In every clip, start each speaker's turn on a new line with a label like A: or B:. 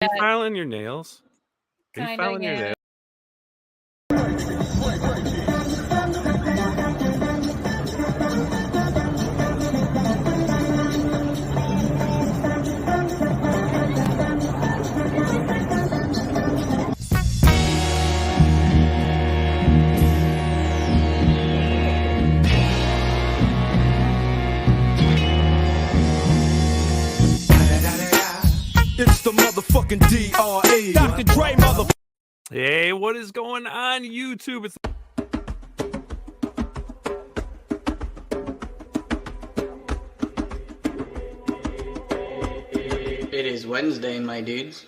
A: you filing your nails? Are you filing your nails?
B: It's the motherfucking DRE. Dr. Dre, motherfucker.
A: Hey, what is going on, YouTube?
C: It is Wednesday, my dudes.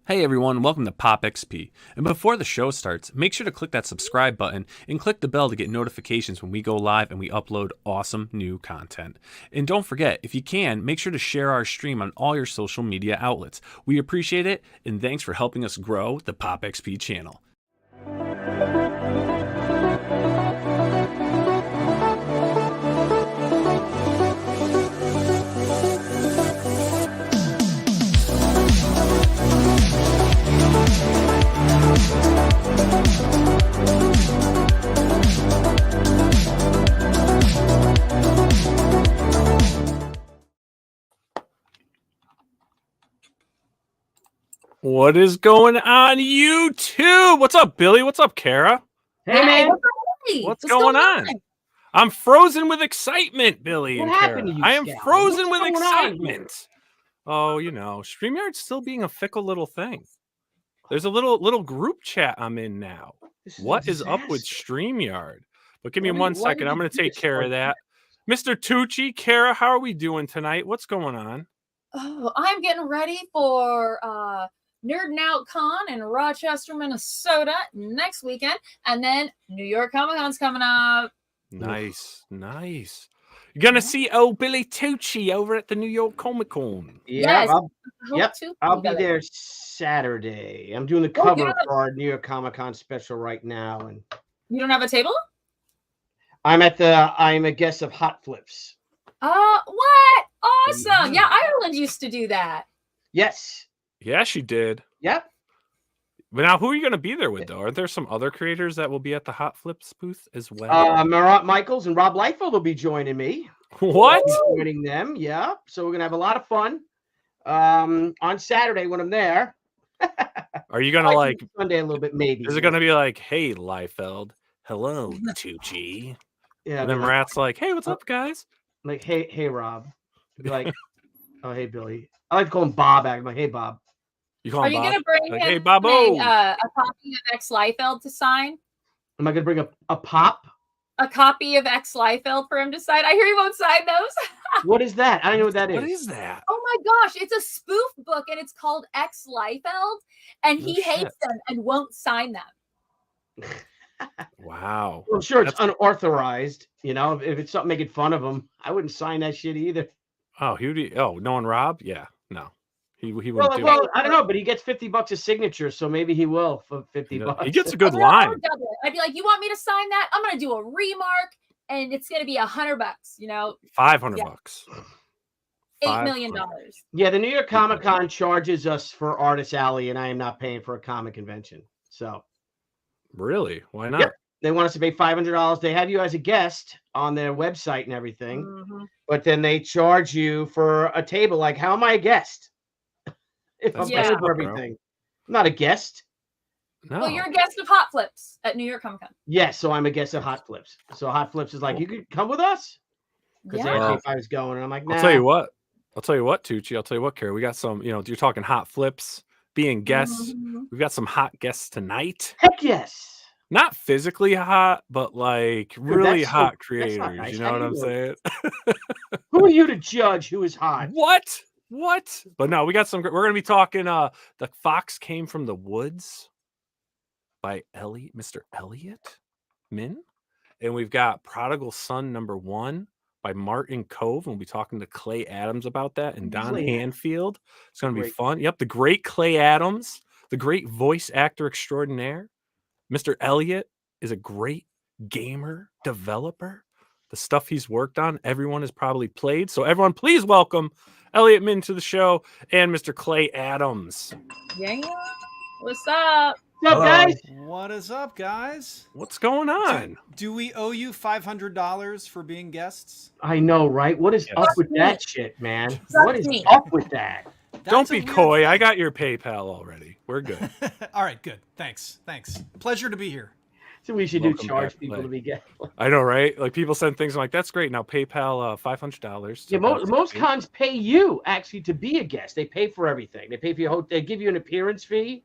A: Hey everyone, welcome to Pop XP. And before the show starts, make sure to click that subscribe button and click the bell to get notifications when we go live and we upload awesome new content. And don't forget, if you can, make sure to share our stream on all your social media outlets. We appreciate it, and thanks for helping us grow the Pop XP channel. What is going on, YouTube? What's up, Billy? What's up, Cara?
D: Hey, man.
A: What's going on? I'm frozen with excitement, Billy.
D: What
A: and
D: happened
A: Cara.
D: to you,
A: I am
D: Scout?
A: frozen
D: What's
A: with
D: going on
A: excitement. Oh, you know, StreamYard's still being a fickle little thing. There's a little group chat I'm in now. What is up with StreamYard? But give me one second. I'm going to take care of that. Mr. Tucci, Cara, how are we doing tonight? What's going on?
E: Oh, I'm getting ready for Nerdin' Out Con in Rochester, Minnesota next weekend. And then New York Comic Con's coming up.
A: Nice, nice. You're going to see old Billy Tucci over at the New York Comic Con.
D: Yeah,
E: Yes.
D: I'll be there Saturday. I'm doing the cover for our New York Comic Con special right now, and
E: You don't have a table?
D: I'm a guest of Hot Flips.
E: What? Awesome. Yeah, Ireland used to do that.
D: Yes.
A: Yeah, she did.
D: Yep.
A: But now, who are you going to be there with, though? Aren't there some other creators that will be at the Hot Flips booth as well?
D: Marat Michaels and Rob Liefeld will be joining me.
A: What?
D: Joining them, yeah. So we're gonna have a lot of fun on Saturday when I'm there.
A: Are you gonna like
D: Sunday a little bit maybe?
A: Is it gonna be like, hey, Liefeld, hello, Tucci?
D: Yeah.
A: And then Marat's like, hey, what's up, guys?
D: Like, hey, Rob. Be like, oh, hey, Billy. I like to call him Bob. I'm like, hey, Bob.
A: You call
E: Are
A: him
E: you
A: Bob?
E: gonna bring
A: Like,
E: him
A: hey, Bobo.
E: a copy of X Liefeld to sign?
D: Am I gonna bring a pop?
E: A copy of X Liefeld for him to sign? I hear he won't sign those.
D: What is that? I don't know what that is.
A: What is that?
E: Oh my gosh, it's a spoof book and it's called X Liefeld, and he hates them and won't sign them.
A: Wow.
D: Well, I'm sure it's unauthorized. You know, if it's something making fun of him, I wouldn't sign that shit either.
A: Oh, knowing Rob? Yeah, no. He wouldn't do
D: Well,
A: it.
D: I don't know, but he gets $50 a signature, so maybe he will for $50.
A: He gets a good
E: I'd
A: line.
E: be like, you want me to sign that? I'm gonna do a remark, and it's gonna be $100. You know,
A: $500.
E: $8 million.
D: Yeah, the New York Comic Con charges us for Artist Alley, and I am not paying for a comic convention. So
A: Really? Why not?
D: Yep. They want us to pay $500. They have you as a guest on their website and everything, but then they charge you for a table. Like, how am I a guest? If I'm paying for everything, I'm not a guest.
A: No.
E: Well, you're a guest of Hot Flips at New York Comic Con.
D: Yes, so I'm a guest of Hot Flips. So Hot Flips is like, you could come with us because they asked me if I was going, and I'm like, nah.
A: I'll tell you what, Tucci. I'll tell you what, Cara. We got some. You know, you're talking Hot Flips, being guests. We've got some hot guests tonight.
D: Heck yes.
A: Not physically hot, but like really hot creators.
D: Nice.
A: You know what I'm saying?
D: Who are you to judge who is hot?
A: What? But no, we got some. We're gonna be talking. The fox came from the woods. by Mr. Eliot Min. And we've got Prodigal Son #1 by Martin Kove. And we'll be talking to Clay Adams about that and Don Handfield. It's going to be fun. Yep, the great Clay Adams, the great voice actor extraordinaire. Mr. Eliot is a great gamer, developer. The stuff he's worked on, everyone has probably played. So everyone, please welcome Eliot Min to the show and Mr. Clay Adams.
E: Yeah. What's up?
D: What's up, guys?
F: What is up, guys?
A: What's going on?
F: So, do we owe you $500 for being guests?
D: I know, right? What is up with that shit, man? What is up with that?
A: Don't be coy. I got your PayPal already. We're good.
F: All right, good. Thanks. Pleasure to be here.
D: So we should charge people to be guests.
A: I know, right? Like people send things, I'm like, that's great. Now PayPal $500.
D: Yeah, most cons pay you actually to be a guest. They pay for everything. They pay for your they give you an appearance fee.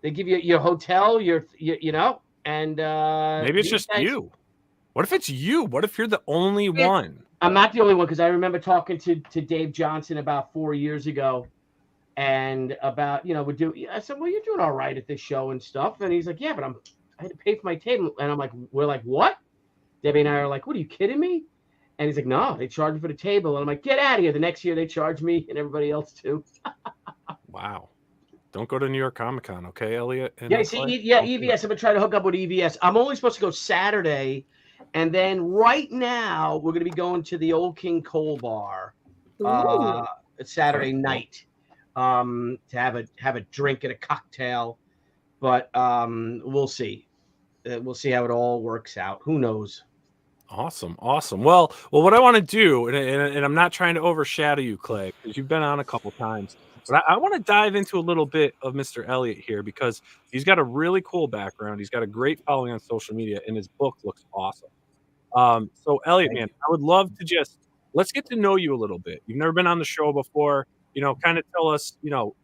D: They give you your hotel, you know, and
A: maybe it's just you. What if it's you? What if you're the only one?
D: I'm not the only one, because I remember talking to Dave Johnson about 4 years ago, and about, you know, I said, well, you're doing all right at this show and stuff, and he's like, yeah, but I had to pay for my table, and I'm like, we're like, what? Debbie and I are like, what, are you kidding me? And he's like, no, they charge me for the table, and I'm like, get out of here. The next year they charge me and everybody else too.
A: Wow. Don't go to New York Comic Con, okay, Eliot?
D: Yeah, EVS. I've been trying to hook up with EVS. I'm only supposed to go Saturday, and then right now we're going to be going to the Old King Cole Bar Saturday night to have a drink and a cocktail. But we'll see. We'll see how it all works out. Who knows?
A: Awesome. Well, what I want to do, and I'm not trying to overshadow you, Clay, because you've been on a couple times. But I want to dive into a little bit of Mr. Eliot here, because he's got a really cool background. He's got a great following on social media, and his book looks awesome. So Eliot, man, I would love to let's get to know you a little bit. You've never been on the show before. You know, kind of tell us, you know,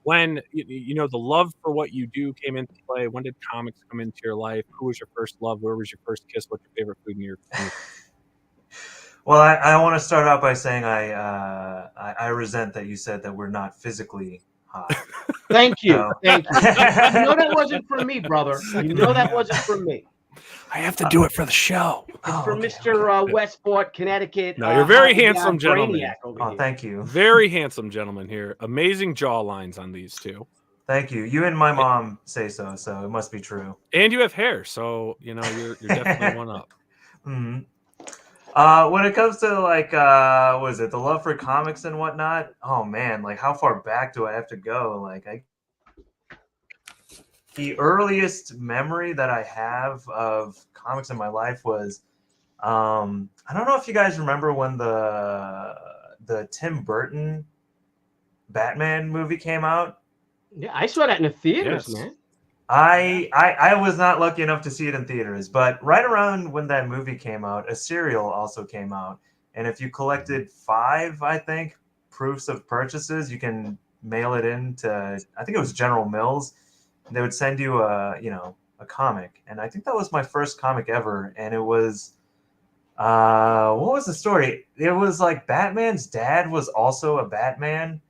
A: when you know the love for what you do came into play. When did comics come into your life? Who was your first love? Where was your first kiss? What's your favorite food in your family?
G: Well, I want to start out by saying I resent that you said that we're not physically hot.
D: Thank you. So. Thank you. You know that wasn't for me, brother. You know that wasn't for me.
A: I have to do it for the show.
D: It's for Mr. Westport, Connecticut.
A: No, you're very handsome, gentlemen.
G: Thank you.
A: Very handsome gentleman here. Amazing jaw lines on these two.
G: Thank you. You and my mom say so it must be true.
A: And you have hair, so you know you're definitely one up.
G: Mm-hmm. When it comes to like, what is it, the love for comics and whatnot? Oh man, like how far back do I have to go? Like the earliest memory that I have of comics in my life was, I don't know if you guys remember when the Tim Burton Batman movie came out.
D: Yeah, I saw that in the theaters, man.
G: I was not lucky enough to see it in theaters, but right around when that movie came out, a cereal also came out. And if you collected 5, I think, proofs of purchases, you can mail it in to, I think it was General Mills. They would send you a comic. And I think that was my first comic ever. And it was, what was the story? It was like Batman's dad was also a Batman,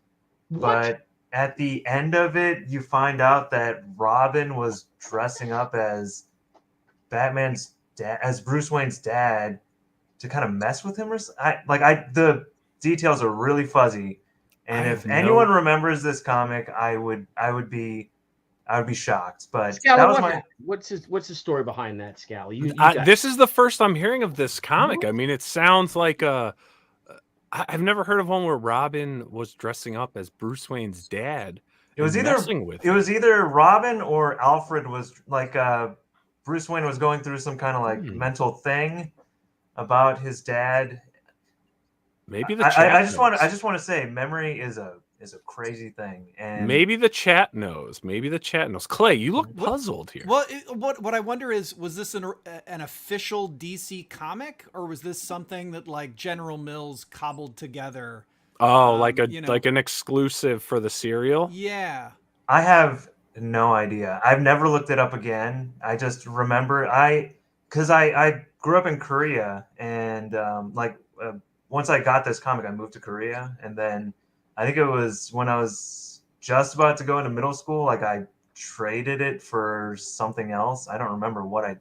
G: but at the end of it, you find out that Robin was dressing up as Batman's dad, as Bruce Wayne's dad, to kind of mess with him. The details are really fuzzy, and if anyone remembers this comic, I would be shocked. But
D: Scally,
G: that was
D: what's the story behind that, Scally?
A: This is the first I'm hearing of this comic. I mean, it sounds like I've never heard of one where Robin was dressing up as Bruce Wayne's dad.
G: It was either Robin or Alfred was like Bruce Wayne was going through some kind of like mental thing about his dad.
A: Maybe the
G: I just want to say memory is a crazy thing, and
A: maybe the chat knows. Clay, you look puzzled here.
F: Well, what I wonder is, was this an official DC comic, or was this something that like General Mills cobbled together?
A: Oh, like an exclusive for the cereal?
F: Yeah.
G: I have no idea. I've never looked it up again. I just remember because I grew up in Korea, and once I got this comic, I moved to Korea, and then I think it was when I was just about to go into middle school, like I traded it for something else. I don't remember what I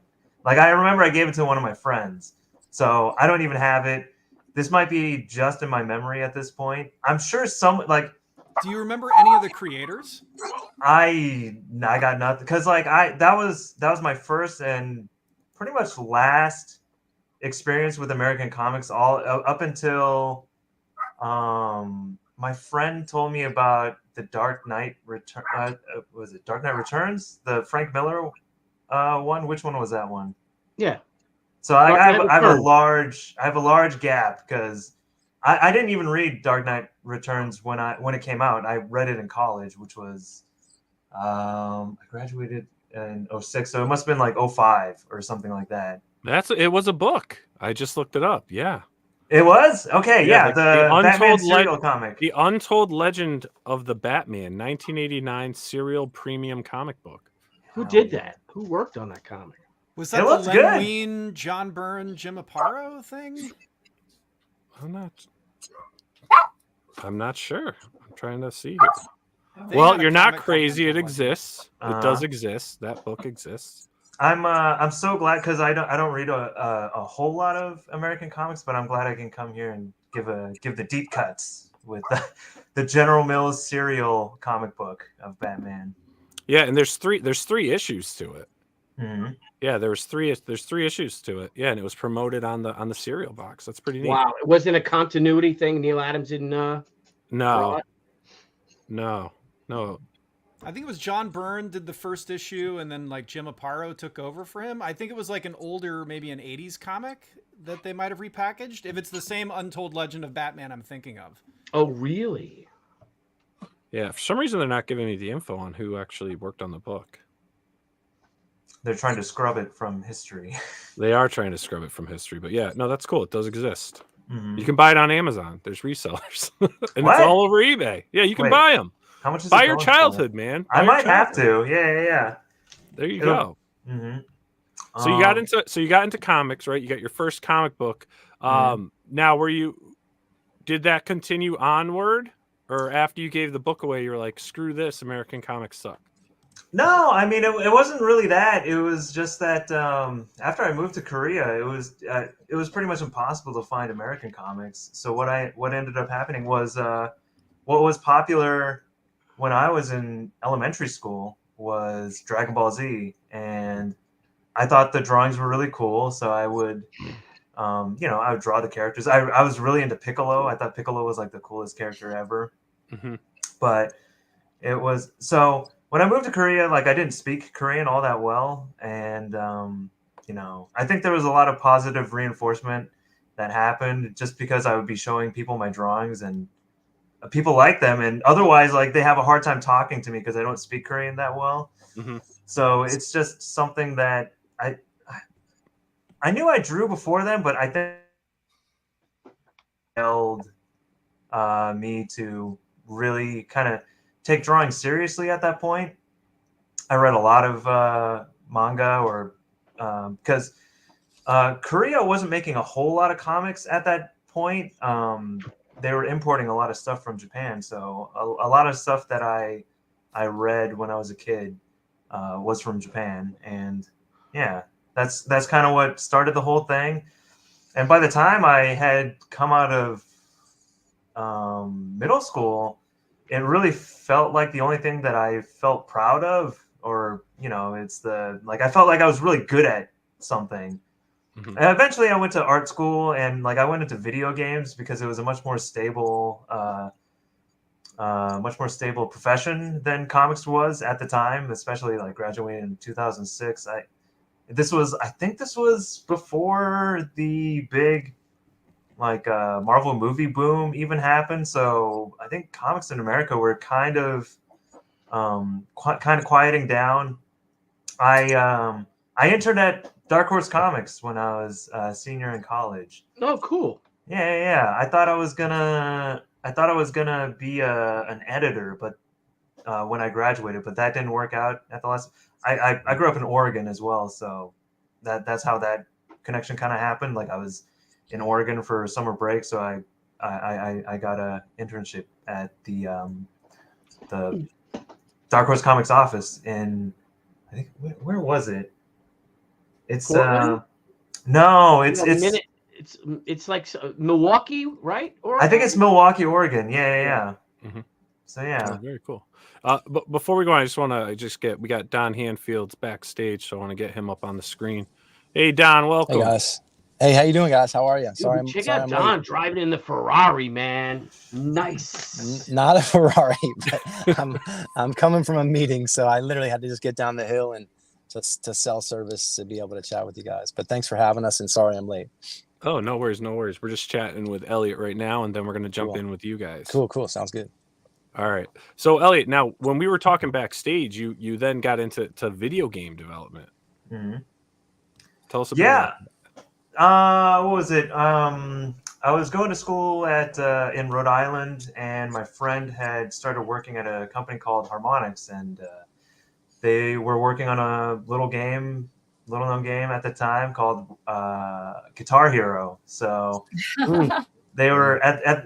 G: remember I gave it to one of my friends. So I don't even have it. This might be just in my memory at this point. I'm sure
F: Do you remember any of the creators?
G: I got nothing, because that was my first and pretty much last experience with American comics, all up until my friend told me about the Dark Knight Return. Was it Dark Knight Returns? The Frank Miller one. Which one was that one?
D: Yeah.
G: So I have a large gap, because I didn't even read Dark Knight Returns when it came out. I read it in college, which was I graduated in 06, so it must have been like 05 or something like that.
A: It was a book. I just looked it up. Yeah.
G: It was? Okay, yeah. The Batman serial comic.
A: The Untold Legend of the Batman, 1989 serial premium comic book.
D: Who did that? Who worked on that comic?
F: Was that the Len Wein, John Byrne, Jim Aparo thing?
A: I'm not sure. I'm trying to see here. Well, you're not crazy. It exists. It does exist. That book exists.
G: I'm so glad, because I don't read a whole lot of American comics, but I'm glad I can come here and give the deep cuts with the General Mills serial comic book of Batman.
A: Yeah, and there's three issues to it.
G: Mm-hmm.
A: Yeah, there's three issues to it. Yeah, and it was promoted on the cereal box. That's pretty neat.
D: Wow, it wasn't a continuity thing. Neil Adams didn't.
A: No.
F: I think it was John Byrne did the first issue, and then like Jim Aparo took over for him. I think it was like an older, maybe an 80s comic that they might have repackaged. If it's the same Untold Legend of Batman I'm thinking of.
D: Oh, really?
A: Yeah, for some reason they're not giving me the info on who actually worked on the book.
G: They're trying to scrub it from history.
A: They are trying to scrub it from history, but yeah, no, that's cool. It does exist.
G: Mm-hmm.
A: You can buy it on Amazon. There's resellers, and
G: What?
A: it's all over eBay. Yeah, you can buy them.
G: How much is
A: buy
G: it
A: your
G: going
A: childhood,
G: for?
A: man.
G: I might have to. Yeah.
A: There you go.
G: Mm-hmm.
A: So you got into comics, right? You got your first comic book. Now, did that continue onward, or after you gave the book away, you were like, screw this, American comics suck?
G: No, I mean, it wasn't really that. It was just that after I moved to Korea, it was pretty much impossible to find American comics. So what ended up happening was what was popular when I was in elementary school was Dragon Ball Z, and I thought the drawings were really cool. So I would, I would draw the characters. I was really into Piccolo. I thought Piccolo was like the coolest character ever.
A: Mm-hmm.
G: But it was so. When I moved to Korea, like I didn't speak Korean all that well, and I think there was a lot of positive reinforcement that happened just because I would be showing people my drawings, and people like them, and otherwise, like they have a hard time talking to me because I don't speak Korean that well.
A: Mm-hmm.
G: So it's just something that I knew I drew before them, but I think held me to really kind of take drawing seriously at that point. I read a lot of manga, or because Korea wasn't making a whole lot of comics at that point. They were importing a lot of stuff from Japan, so a lot of stuff that I read when I was a kid was from Japan, and yeah, that's kind of what started the whole thing. And by the time I had come out of middle school, it really felt like the only thing that I felt proud of, or it's I felt like I was really good at something.
A: Mm-hmm.
G: And eventually I went to art school, and I went into video games because it was a much more stable profession than comics was at the time, especially like graduating in 2006. I think this was before the big Marvel movie boom even happened. So I think comics in America were kind of quieting down. I entered at Dark Horse Comics when I was a senior in college.
D: Oh, cool.
G: Yeah. I thought I was gonna be an editor, but when I graduated, but that didn't work out at the last. I grew up in Oregon as well, so that's how that connection kind of happened. Like I was in Oregon for summer break, so I got a internship at the Dark Horse Comics office in, I think, where was it? It's
D: Portland?
G: no, it's
D: it's like Milwaukee, right? Or
G: I think it's Milwaukee, Oregon. Yeah.
A: Mm-hmm.
G: So yeah.
A: Oh, very cool. But before we go on, I just want to we got Don Handfield's backstage, so I want to get him up on the screen. Hey, Don, welcome.
H: Hey guys. Hey, how you doing, guys? How are you?
D: Dude, check out
H: I'm
D: Don
H: late.
D: driving in the Ferrari, man. Nice.
H: Not a Ferrari, but I'm coming from a meeting, so I literally had to just get down the hill and just to cell service to be able to chat with you guys. But thanks for having us, and sorry I'm late.
A: Oh, no worries, no worries. We're just chatting with Eliot right now, and then we're going to jump in with you guys.
H: Cool. Sounds good.
A: All right. So, Eliot, now, when we were talking backstage, you then got into video game development.
G: Mm-hmm.
A: Tell us about
G: that. What was it? I was going to school in Rhode Island, and my friend had started working at a company called Harmonix, and they were working on a little known game at the time called Guitar Hero. So they were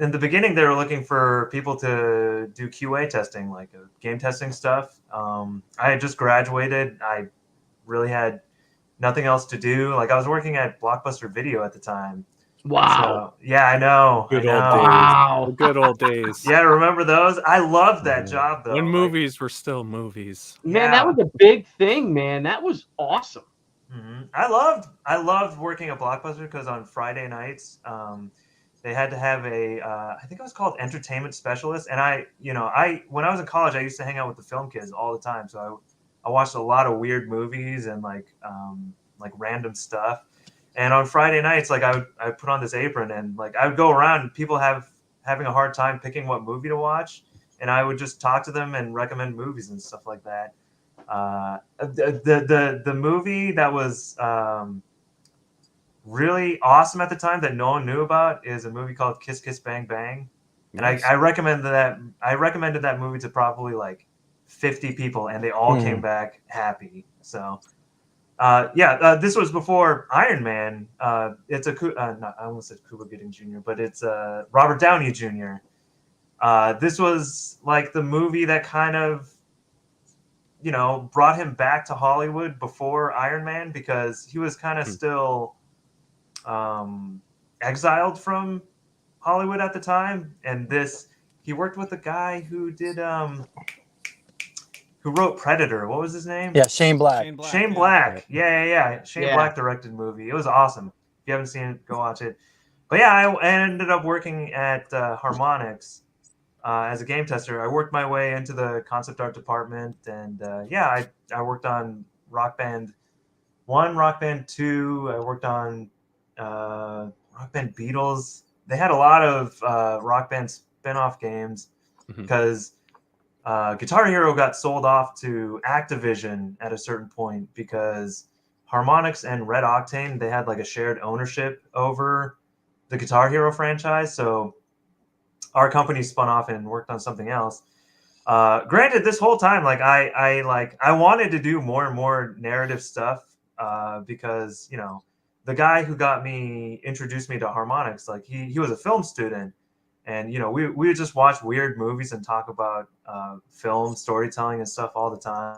G: in the beginning, they were looking for people to do QA testing, like game testing stuff. I had just graduated. I really had nothing else to do. Like, I was working at Blockbuster Video at the time.
D: Wow.
G: So, yeah, I know.
A: Good
G: old
A: days.
D: Wow.
A: The good old days.
G: Yeah, remember those? I loved that job, though.
A: When movies were still movies.
D: Man, that was a big thing, man. That was awesome.
G: Mm-hmm. I loved working at Blockbuster because on Friday nights, they had to have I think it was called entertainment specialist. And when I was in college, I used to hang out with the film kids all the time. So I watched a lot of weird movies and like random stuff. And on Friday nights, like I would put on this apron and like I would go around and people having a hard time picking what movie to watch. And I would just talk to them and recommend movies and stuff like that. The movie that was really awesome at the time that no one knew about is a movie called Kiss Kiss Bang Bang. Nice. And I recommended that movie to probably like 50 people, and they all came back happy. So this was before Iron Man. It's I almost said Cuba Gooding Jr., but it's Robert Downey Jr. This was like the movie that kind of brought him back to Hollywood before Iron Man, because he was kind of still exiled from Hollywood at the time. And he worked with a guy who did who wrote Predator. What was his name?
H: Yeah, Shane Black.
G: Shane Black. Yeah. Shane Black directed movie. It was awesome. If you haven't seen it, go watch it. But yeah, I ended up working at Harmonix as a game tester. I worked my way into the concept art department, and I worked on Rock Band 1, Rock Band 2. I worked on Rock Band Beatles. They had a lot of Rock Band spin-off games because Guitar Hero got sold off to Activision at a certain point because Harmonix and Red Octane, they had like a shared ownership over the Guitar Hero franchise. So our company spun off and worked on something else. Granted, this whole time, like I wanted to do more and more narrative stuff because the guy who introduced me to Harmonix, like he was a film student, and we would just watch weird movies and talk about film storytelling and stuff all the time.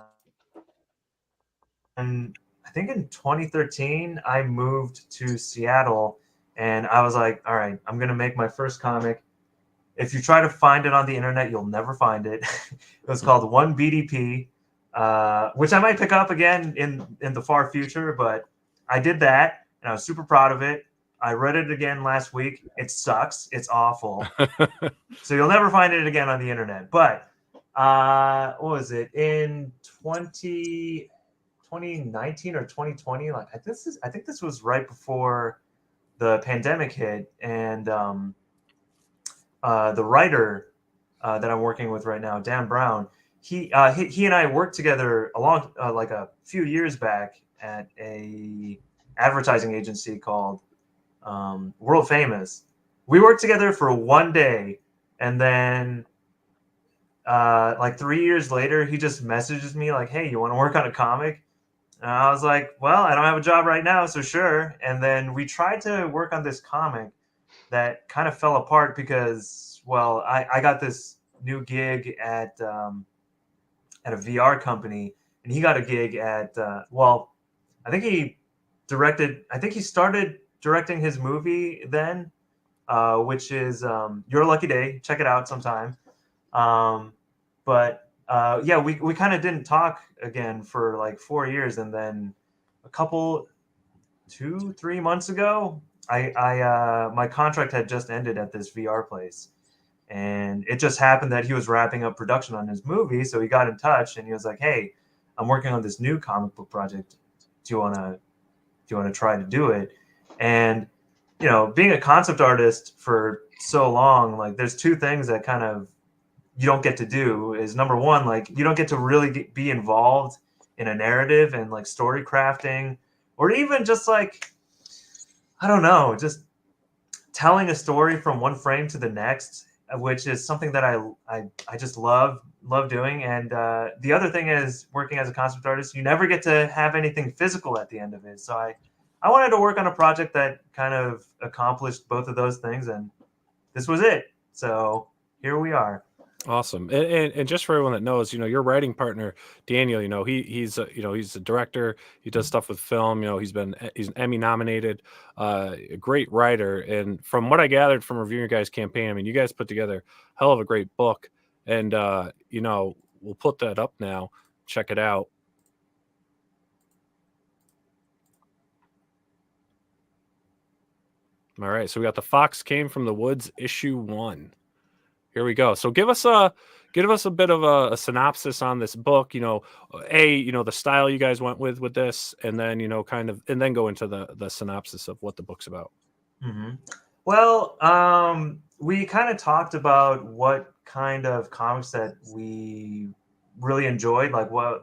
G: And I think in 2013 I moved to Seattle, and I was like, all right, I'm gonna make my first comic. If you try to find it on the internet, you'll never find it. It was called 1 BDP, which I might pick up again in the far future, but I did that, and I was super proud of it. I read it again last week. It sucks. It's awful. So you'll never find it again on the internet. But what was it? In 2019 or 2020? Like I think this was right before the pandemic hit, and the writer that I'm working with right now, Dan Brown, he and I worked together along like a few years back at a advertising agency called World Famous. We worked together for one day, and then like 3 years later, he just messages me like, "Hey, you want to work on a comic?" And I was like, "Well, I don't have a job right now, so sure." And then we tried to work on this comic that kind of fell apart because, well, I got this new gig at at a VR company, and he got a gig at well, I think he started directing his movie then, which is Your Lucky Day. Check it out sometime. But yeah, we kind of didn't talk again for like 4 years, and then a couple 2-3 months ago, I my contract had just ended at this VR place, and it just happened that he was wrapping up production on his movie, so he got in touch and he was like, "Hey, I'm working on this new comic book project. Do you want to try to do it?" And you know, being a concept artist for so long, like there's two things that kind of you don't get to do. Is number one, like you don't get to really be involved in a narrative and like story crafting, or even just like, I don't know, just telling a story from one frame to the next, which is something that I just love doing. And the other thing is, working as a concept artist, you never get to have anything physical at the end of it. So I wanted to work on a project that kind of accomplished both of those things, and this was it. So here we are.
A: Awesome. And just for everyone that knows, you know, your writing partner, Daniel, you know, he's a director. He does stuff with film. You know, he's an Emmy nominated, a great writer. And from what I gathered from reviewing your guys' campaign, I mean, you guys put together a hell of a great book. And, you know, we'll put that up now. Check it out. All right. So we got The Fox Came from the Woods, issue 1. Here we go. So give us a bit of a synopsis on this book. You know, the style you guys went with this, and then, you know, and then go into the synopsis of what the book's about.
G: Mm-hmm. Well, we kind of talked about what kind of comics that we really enjoyed, like what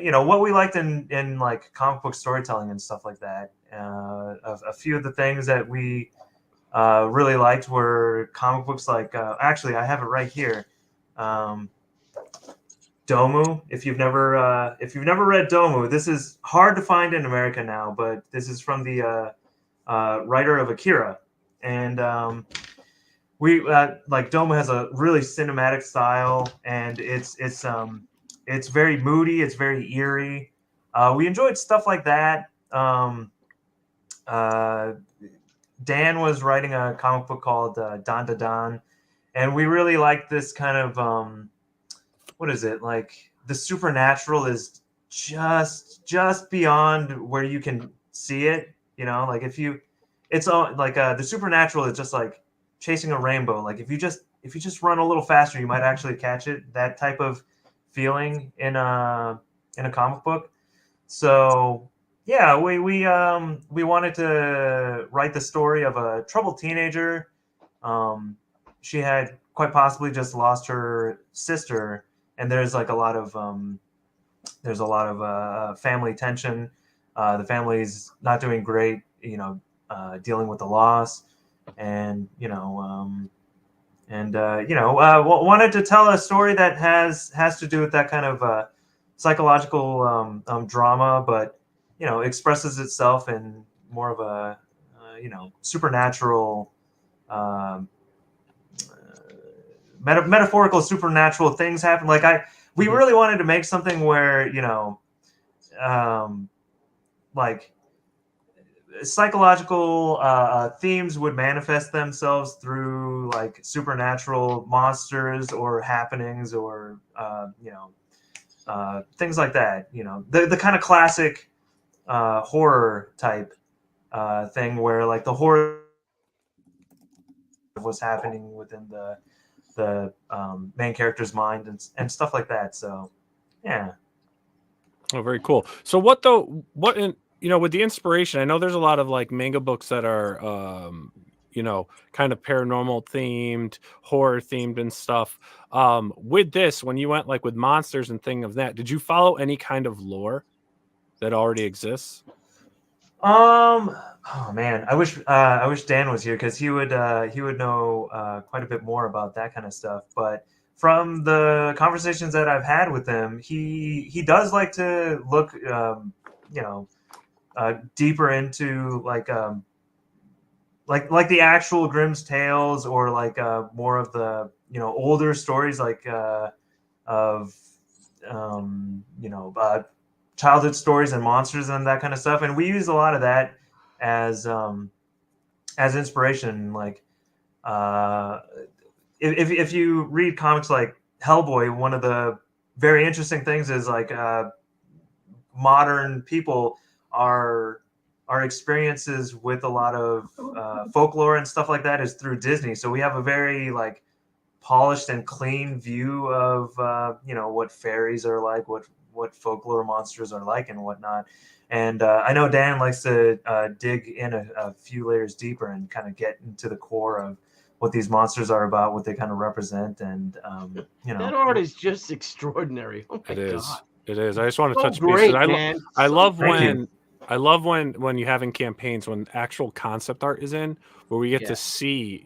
G: you know, what we liked in like comic book storytelling and stuff like that. A few of the things that we really liked were comic books like actually I have it right here, Domu. If you've never read Domu, this is hard to find in America now, but this is from the writer of Akira, and we like Domu has a really cinematic style, and it's very moody, it's very eerie. We enjoyed stuff like that. Dan was writing a comic book called Don Da Don, and we really liked this kind of what is it, like the supernatural is just beyond where you can see it, you know, like it's like the supernatural is just like chasing a rainbow. Like if you just run a little faster, you might actually catch it. That type of feeling in a comic book. So yeah, we wanted to write the story of a troubled teenager. She had quite possibly just lost her sister, and there's like a lot of family tension. The family's not doing great, you know, dealing with the loss, and you know, wanted to tell a story that has to do with that kind of psychological drama, but you know, expresses itself in more of a you know, supernatural, metaphorical supernatural things happen. Like we really wanted to make something where, you know, like psychological themes would manifest themselves through like supernatural monsters or happenings or you know, things like that. You know, the kind of classic horror type thing where like the horror of what's happening within the main character's mind and stuff like that. So yeah.
A: Oh, very cool. So you know, with the inspiration, I know there's a lot of like manga books that are you know, kind of paranormal themed, horror themed and stuff. With this, when you went like with monsters and thing of that, did you follow any kind of lore that already exists?
G: Oh man, I wish Dan was here, because he would know quite a bit more about that kind of stuff. But from the conversations that I've had with him, he does like to look you know, deeper into like the actual Grimm's tales, or like more of the, you know, older stories like of childhood stories and monsters and that kind of stuff, and we use a lot of that as inspiration. Like if you read comics like Hellboy, one of the very interesting things is like modern people our experiences with a lot of folklore and stuff like that is through Disney. So we have a very like polished and clean view of what fairies are like, what folklore monsters are like, and whatnot. And I know Dan likes to dig in a few layers deeper and kind of get into the core of what these monsters are about, what they kind of represent, and
D: that art is just extraordinary. Oh my God.
A: It is. I just want to
D: So
A: touch
D: great,
A: base.
D: man.
A: I love
G: Thank
A: when you have in campaigns when actual concept art is in, where we get to see,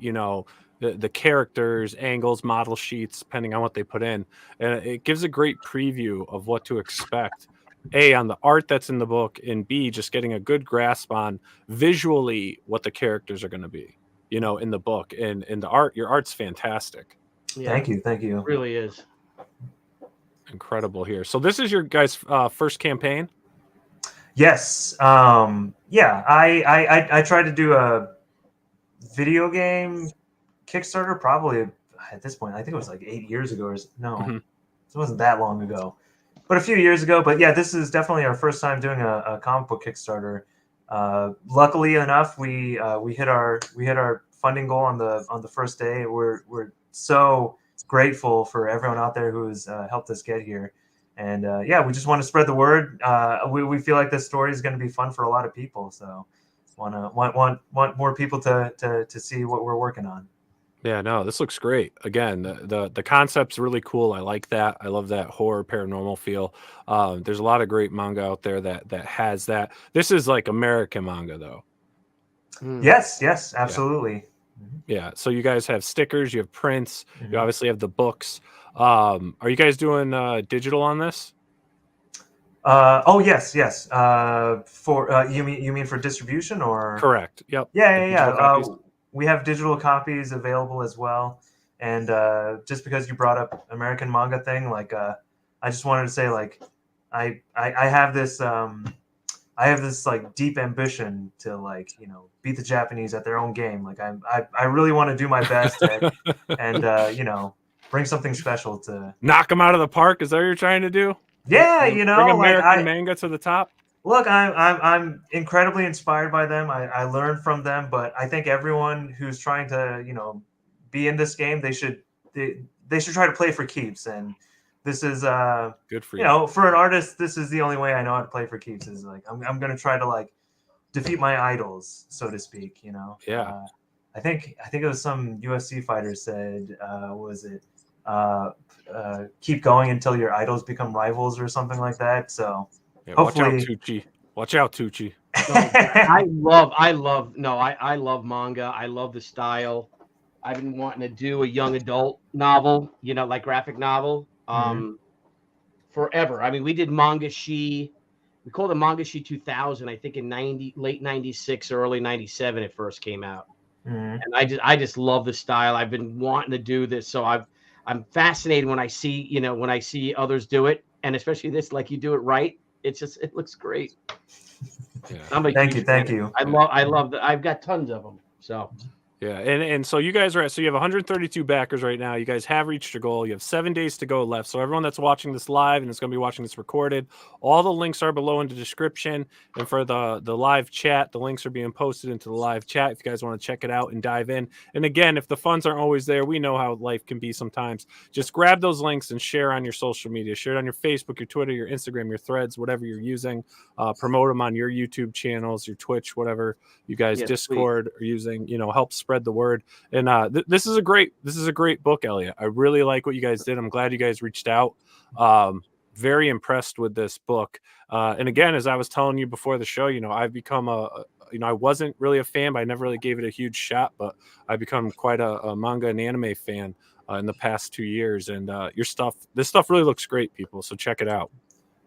A: the characters, angles, model sheets, depending on what they put in. And it gives a great preview of what to expect. A, on the art that's in the book, and B, just getting a good grasp on visually what the characters are going to be, in the book. And the art, your art's fantastic.
D: Yeah,
G: Thank you.
D: it really is.
A: Incredible here. So this is your guys' first campaign?
G: Yes. I tried to do a video game Kickstarter probably at this point. I think it was like 8 years ago It wasn't that long ago, but a few years ago. But yeah, this is definitely our first time doing a comic book Kickstarter. Luckily enough, we hit our funding goal on the first day. We're so grateful for everyone out there who's helped us get here. And we just want to spread the word. We feel like this story is going to be fun for a lot of people. So want more people to see what we're working on.
A: Yeah, no, this looks great. Again, the concept's really cool. I like that. I love that horror paranormal feel. There's a lot of great manga out there that has that. This is like American manga though.
G: Yes, absolutely.
A: Yeah. So you guys have stickers, you have prints, you obviously have the books. Are you guys doing digital on this?
G: Yes. For you mean for distribution or?
A: Correct. Yep.
G: Yeah. We have digital copies available as well. And just because you brought up American manga thing, like I just wanted to say, like I have this like deep ambition to like beat the Japanese at their own game. Like I really want to do my best and bring something special to
A: knock them out of the park. Is that what you're trying to do?
G: Yeah,
A: bring American manga to the top.
G: Look, I'm incredibly inspired by them. I learned from them, but I think everyone who's trying to be in this game, they should try to play for keeps. And this is
A: good for you.
G: For an artist, this is the only way I know how to play for keeps. Is like I'm gonna try to like defeat my idols, so to speak.
A: Yeah.
G: I think it was some UFC fighter said, keep going until your idols become rivals or something like that. So.
A: Yeah,
G: hopefully,
A: watch out, Tucci.
D: I love manga. I love the style. I've been wanting to do a young adult novel, like graphic novel, forever. I mean, we did Mangashi. We called it Mangashi 2000. I think in late '96 or early '97 it first came out. And I just love the style. I've been wanting to do this, so I'm fascinated when I see others do it, and especially this, like you do it right. It looks great.
A: Yeah.
G: Thank you.
D: I love that. I've got tons of them. So
A: yeah, and so you guys are you have 132 backers right now. You guys have reached your goal. You have 7 days to go left. So everyone that's watching this live and is going to be watching this recorded, all the links are below in the description. And for the live chat, the links are being posted into the live chat if you guys want to check it out and dive in. And again, if the funds aren't always there, we know how life can be sometimes. Just grab those links and share on your social media. Share it on your Facebook, your Twitter, your Instagram, your Threads, whatever you're using. Promote them on your YouTube channels, your Twitch, whatever you guys Discord are using. Help spread the word. And this is a great book, Eliot. I really like what you guys did. I'm glad you guys reached out. Very impressed with this book. And again, as I was telling you before the show, I've become I wasn't really a fan, but I never really gave it a huge shot, but I've become quite a manga and anime fan in the past 2 years. And this stuff really looks great, people. So check it out.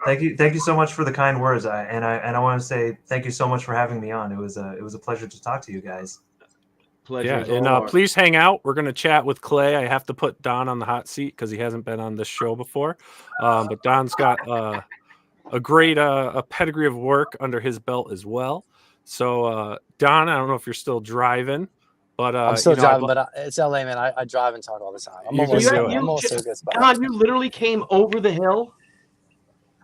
G: Thank you so much for the kind words. I want to say thank you so much for having me on. It was a pleasure to talk to you guys.
D: Pleasure.
A: Yeah,
D: is all
A: and
D: ours.
A: please hang out. We're going to chat with Clay. I have to put Don on the hot seat because he hasn't been on this show before. But Don's got a great a pedigree of work under his belt as well. So, Don, I don't know if you're still driving, but
H: I'm still driving, but it's LA, man. I drive and talk all the time. I'm
A: You
H: almost,
A: can do it.
H: I'm almost to a good spot.
D: God, you literally came over the hill.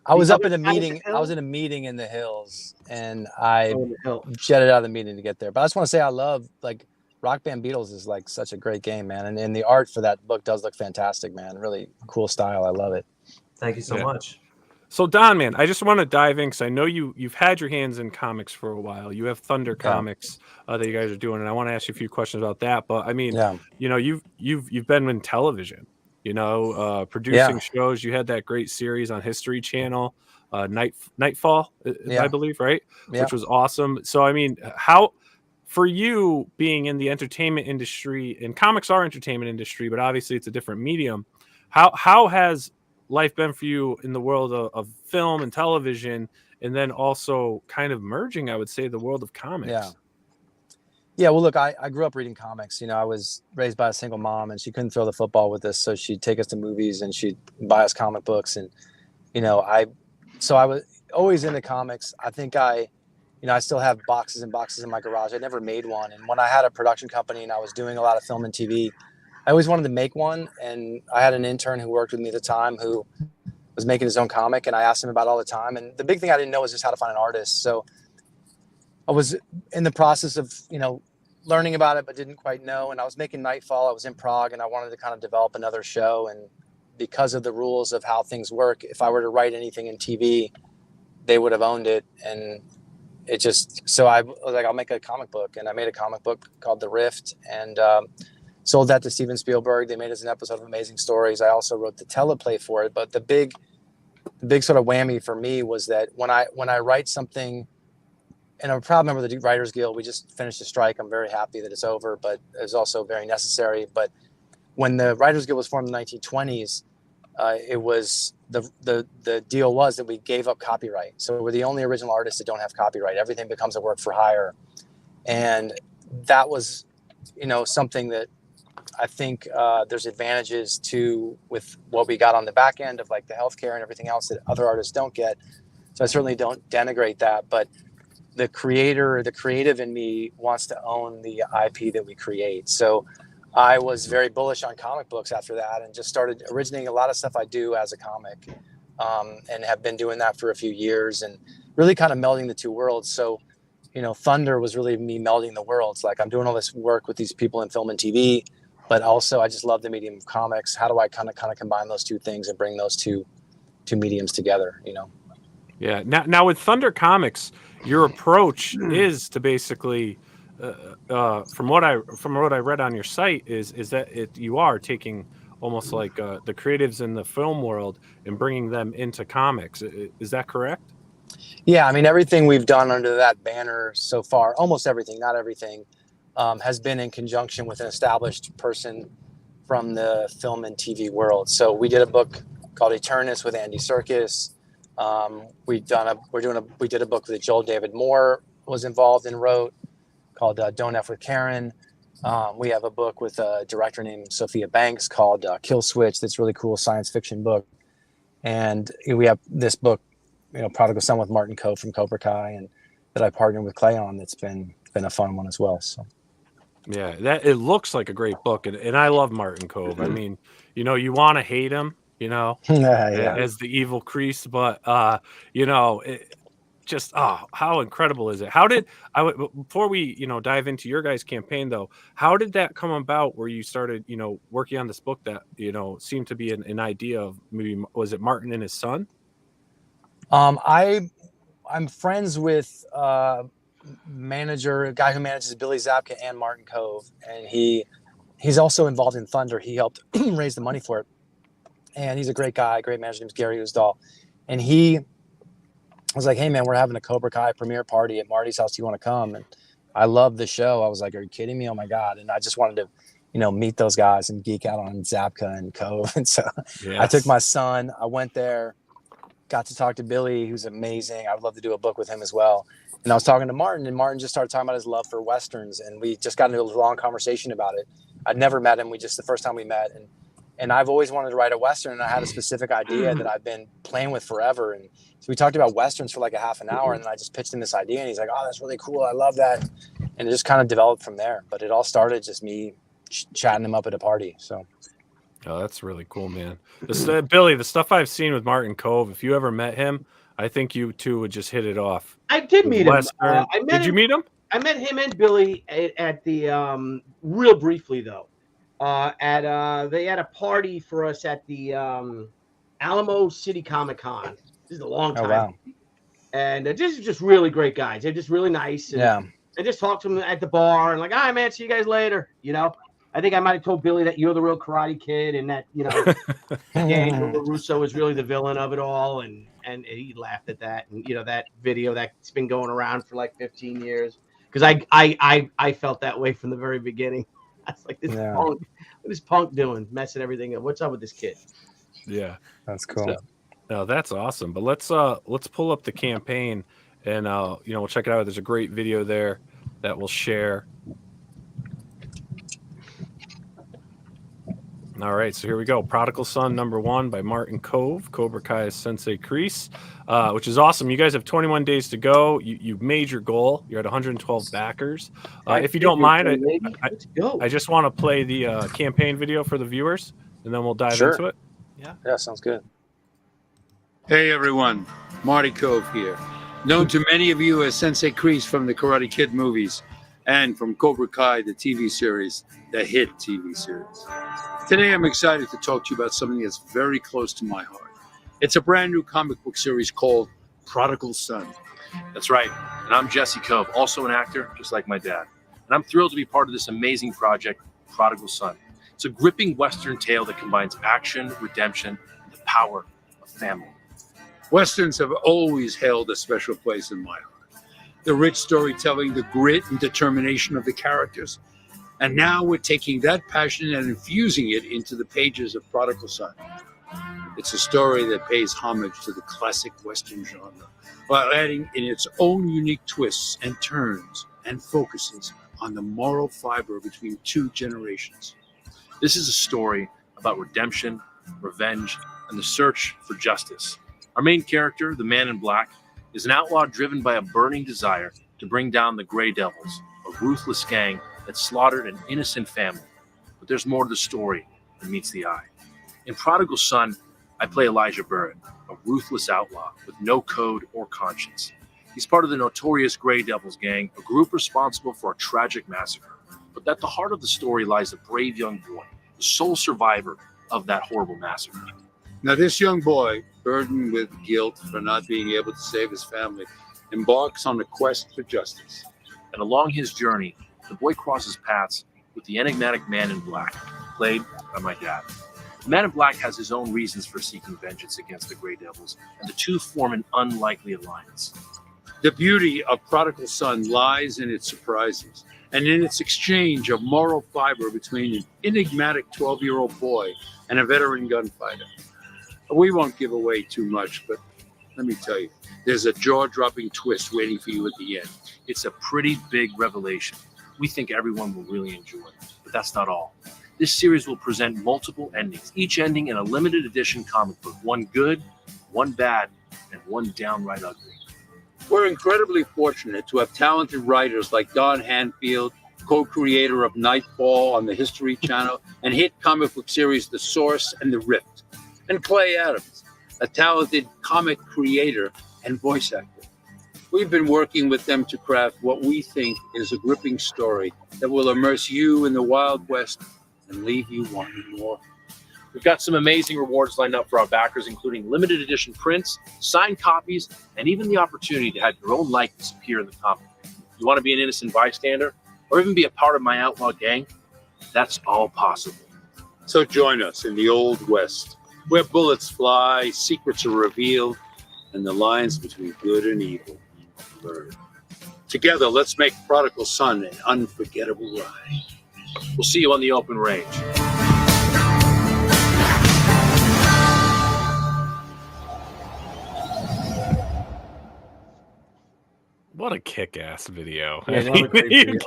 H: I was
D: The
H: up
D: other
H: in a
D: side of the
H: meeting. I
D: hill?
H: was in a meeting in the hills, and I
D: Oh, the hill.
H: jetted out of the meeting to get there. But I just want to say I love, like, Rock Band Beatles is like such a great game, man. And the art for that book does look fantastic, man. Really cool style. I love it.
G: Thank you so much.
A: So, Don, man, I just want to dive in because I know you've had your hands in comics for a while. You have Thunder Comics that you guys are doing, and I want to ask you a few questions about that. But I mean, you know, you've been in television, you know, producing shows. You had that great series on History Channel, Nightfall, I believe, right? Which was awesome. So, I mean, how for you being in the entertainment industry, and comics are entertainment industry, but obviously it's a different medium. How has life been for you in the world of film and television, and then also kind of merging, I would say, the world of comics?
H: Yeah, well, look, I grew up reading comics. You know, I was raised by a single mom, and she couldn't throw the football with us, so she'd take us to movies and she'd buy us comic books. And you know, I was always into comics. I think I still have boxes and boxes in my garage. I never made one, and when I had a production company and I was doing a lot of film and TV, I always wanted to make one. And I had an intern who worked with me at the time who was making his own comic, and I asked him about it all the time. And the big thing I didn't know was just how to find an artist. So I was in the process of, you know, learning about it, but didn't quite know. And I was making Nightfall. I was in Prague, and I wanted to kind of develop another show. And because of the rules of how things work, if I were to write anything in TV, they would have owned it. And it just, so I was like, I'll make a comic book. And I made a comic book called The Rift, and sold that to Steven Spielberg. They made us an episode of Amazing Stories. I also wrote the teleplay for it. But the big sort of whammy for me was that when I write something, and I'm a proud member of the Writers Guild. We just finished a strike. I'm very happy that it's over, but it's also very necessary. But when the Writers Guild was formed in the 1920s, it was the deal was that we gave up copyright. So we're the only original artists that don't have copyright. Everything becomes a work for hire, and that was, you know, something that I think there's advantages to with what we got on the back end of like the healthcare and everything else that other artists don't get. So I certainly don't denigrate that, but the creative in me wants to own the IP that we create. So I was very bullish on comic books after that, and just started originating a lot of stuff I do as a comic, and have been doing that for a few years, and really kind of melding the two worlds. So, you know, Thunder was really me melding the worlds. Like, I'm doing all this work with these people in film and TV, but also I just love the medium of comics. How do I kind of combine those two things and bring those two mediums together, you know? Yeah.
A: Now with Thunder Comics, your approach is to basically, from what I read on your site, is that you are taking almost like the creatives in the film world and bringing them into comics. Is that correct?
H: Yeah, I mean, everything we've done under that banner so far, almost everything, not everything, has been in conjunction with an established person from the film and TV world. So we did a book called Eternus with Andy Serkis. We did a book that Joel David Moore was involved and wrote called Don't F with Karen. We have a book with a director named Sophia Banks called Kill Switch. That's a really cool science fiction book. And we have this book, you know, Prodigal Son with Martin Kove from Cobra Kai, and that I partnered with Clay on. That's been a fun one as well. So.
A: Yeah, that it looks like a great book, and I love Martin Kove. I mean, you know, you want to hate him, you know, as the evil Kreese, but you know, how incredible is it? Before we, you know, dive into your guys' campaign though, how did that come about where you started, you know, working on this book that, you know, seemed to be an idea of maybe, was it Martin and his son?
H: I'm friends with a guy who manages Billy Zabka and Martin Kove, and he's also involved in Thunder. He helped raise the money for it, and he's a great guy, great manager. His name's Gary Usdahl, and he was like, "Hey man, we're having a Cobra Kai premiere party at Marty's house. Do you want to come?" And I love the show. I was like, "Are you kidding me? Oh my god!" And I just wanted to, you know, meet those guys and geek out on Zabka and Kove. And so I took my son. I went there. got to talk to Billy, who's amazing. I would love to do a book with him as well. And I was talking to Martin, and Martin just started talking about his love for Westerns. And we just got into a long conversation about it. I'd never met him. The first time we met. And I've always wanted to write a Western, and I had a specific idea that I've been playing with forever. And so we talked about Westerns for like a half an hour, and then I just pitched him this idea, and he's like, "Oh, that's really cool. I love that." And it just kind of developed from there. But it all started just me chatting him up at a party. So.
A: Oh, that's really cool, man. Billy, the stuff I've seen with Martin Kove, if you ever met him, I think you two would just hit it off.
D: I did meet him.
A: Did you meet him?
D: I met him and Billy at the real briefly though. They had a party for us at the Alamo City Comic Con. This is a long time. Oh, wow. And just really great guys. They're just really nice. And I just talked to them at the bar and like, all right, man, see you guys later. You know, I think I might have told Billy that you're the real Karate Kid and that, you know, Russo is really the villain of it all. And he laughed at that. And, you know, that video that's been going around for like 15 years. Because I felt that way from the very beginning. I was like, what is Punk doing? Messing everything up. What's up with this kid?
A: Yeah.
H: That's cool.
A: So, no, that's awesome. But let's pull up the campaign and we'll check it out. There's a great video there that we'll share. All right, so here we go. Prodigal Son #1 by Martin Kove, Cobra Kai's Sensei Kreese, which is awesome. You guys have 21 days to go. You've made your goal. You're at 112 backers. If you don't mind, I just want to play the campaign video for the viewers, and then we'll dive into it.
H: Yeah, sounds good.
I: Hey, everyone. Marty Kove here. Known to many of you as Sensei Kreese from the Karate Kid movies and from Cobra Kai, the TV series, the hit TV series. Today, I'm excited to talk to you about something that's very close to my heart. It's a brand new comic book series called Prodigal Son.
J: That's right. And I'm Jesse Kove, also an actor, just like my dad. And I'm thrilled to be part of this amazing project, Prodigal Son. It's a gripping Western tale that combines action, redemption, and the power of family.
I: Westerns have always held a special place in my heart. The rich storytelling, the grit and determination of the characters. And now we're taking that passion and infusing it into the pages of Prodigal Son. It's a story that pays homage to the classic Western genre, while adding in its own unique twists and turns and focuses on the moral fiber between two generations.
J: This is a story about redemption, revenge, and the search for justice. Our main character, the Man in Black, is an outlaw driven by a burning desire to bring down the Grey Devils, a ruthless gang that slaughtered an innocent family. But there's more to the story than meets the eye. In Prodigal Son, I play Elijah Burritt, a ruthless outlaw with no code or conscience. He's part of the notorious Grey Devils gang, a group responsible for a tragic massacre. But at the heart of the story lies a brave young boy, the sole survivor of that horrible massacre.
I: Now, this young boy, burdened with guilt for not being able to save his family, embarks on a quest for justice.
J: And along his journey, the boy crosses paths with the enigmatic Man in Black, played by my dad. The Man in Black has his own reasons for seeking vengeance against the Grey Devils, and the two form an unlikely alliance.
I: The beauty of Prodigal Son lies in its surprises and in its exchange of moral fiber between an enigmatic 12-year-old boy and a veteran gunfighter. We won't give away too much, but let me tell you, there's a jaw-dropping twist waiting for you at the end.
J: It's a pretty big revelation. We think everyone will really enjoy it, but that's not all. This series will present multiple endings, each ending in a limited edition comic book, one good, one bad, and one downright ugly.
I: We're incredibly fortunate to have talented writers like Don Handfield, co-creator of Nightfall on the History Channel, and hit comic book series The Source and The Rift, and Clay Adams, a talented comic creator and voice actor. We've been working with them to craft what we think is a gripping story that will immerse you in the Wild West and leave you wanting more.
J: We've got some amazing rewards lined up for our backers, including limited edition prints, signed copies, and even the opportunity to have your own likeness appear in the comic. You want to be an innocent bystander, or even be a part of my outlaw gang? That's all possible.
I: So join us in the Old West, where bullets fly, secrets are revealed, and the lines between good and evil blur. Together, let's make Prodigal Son an unforgettable ride.
J: We'll see you on the open range.
A: What a kick-ass video.
D: Yeah, what a great video.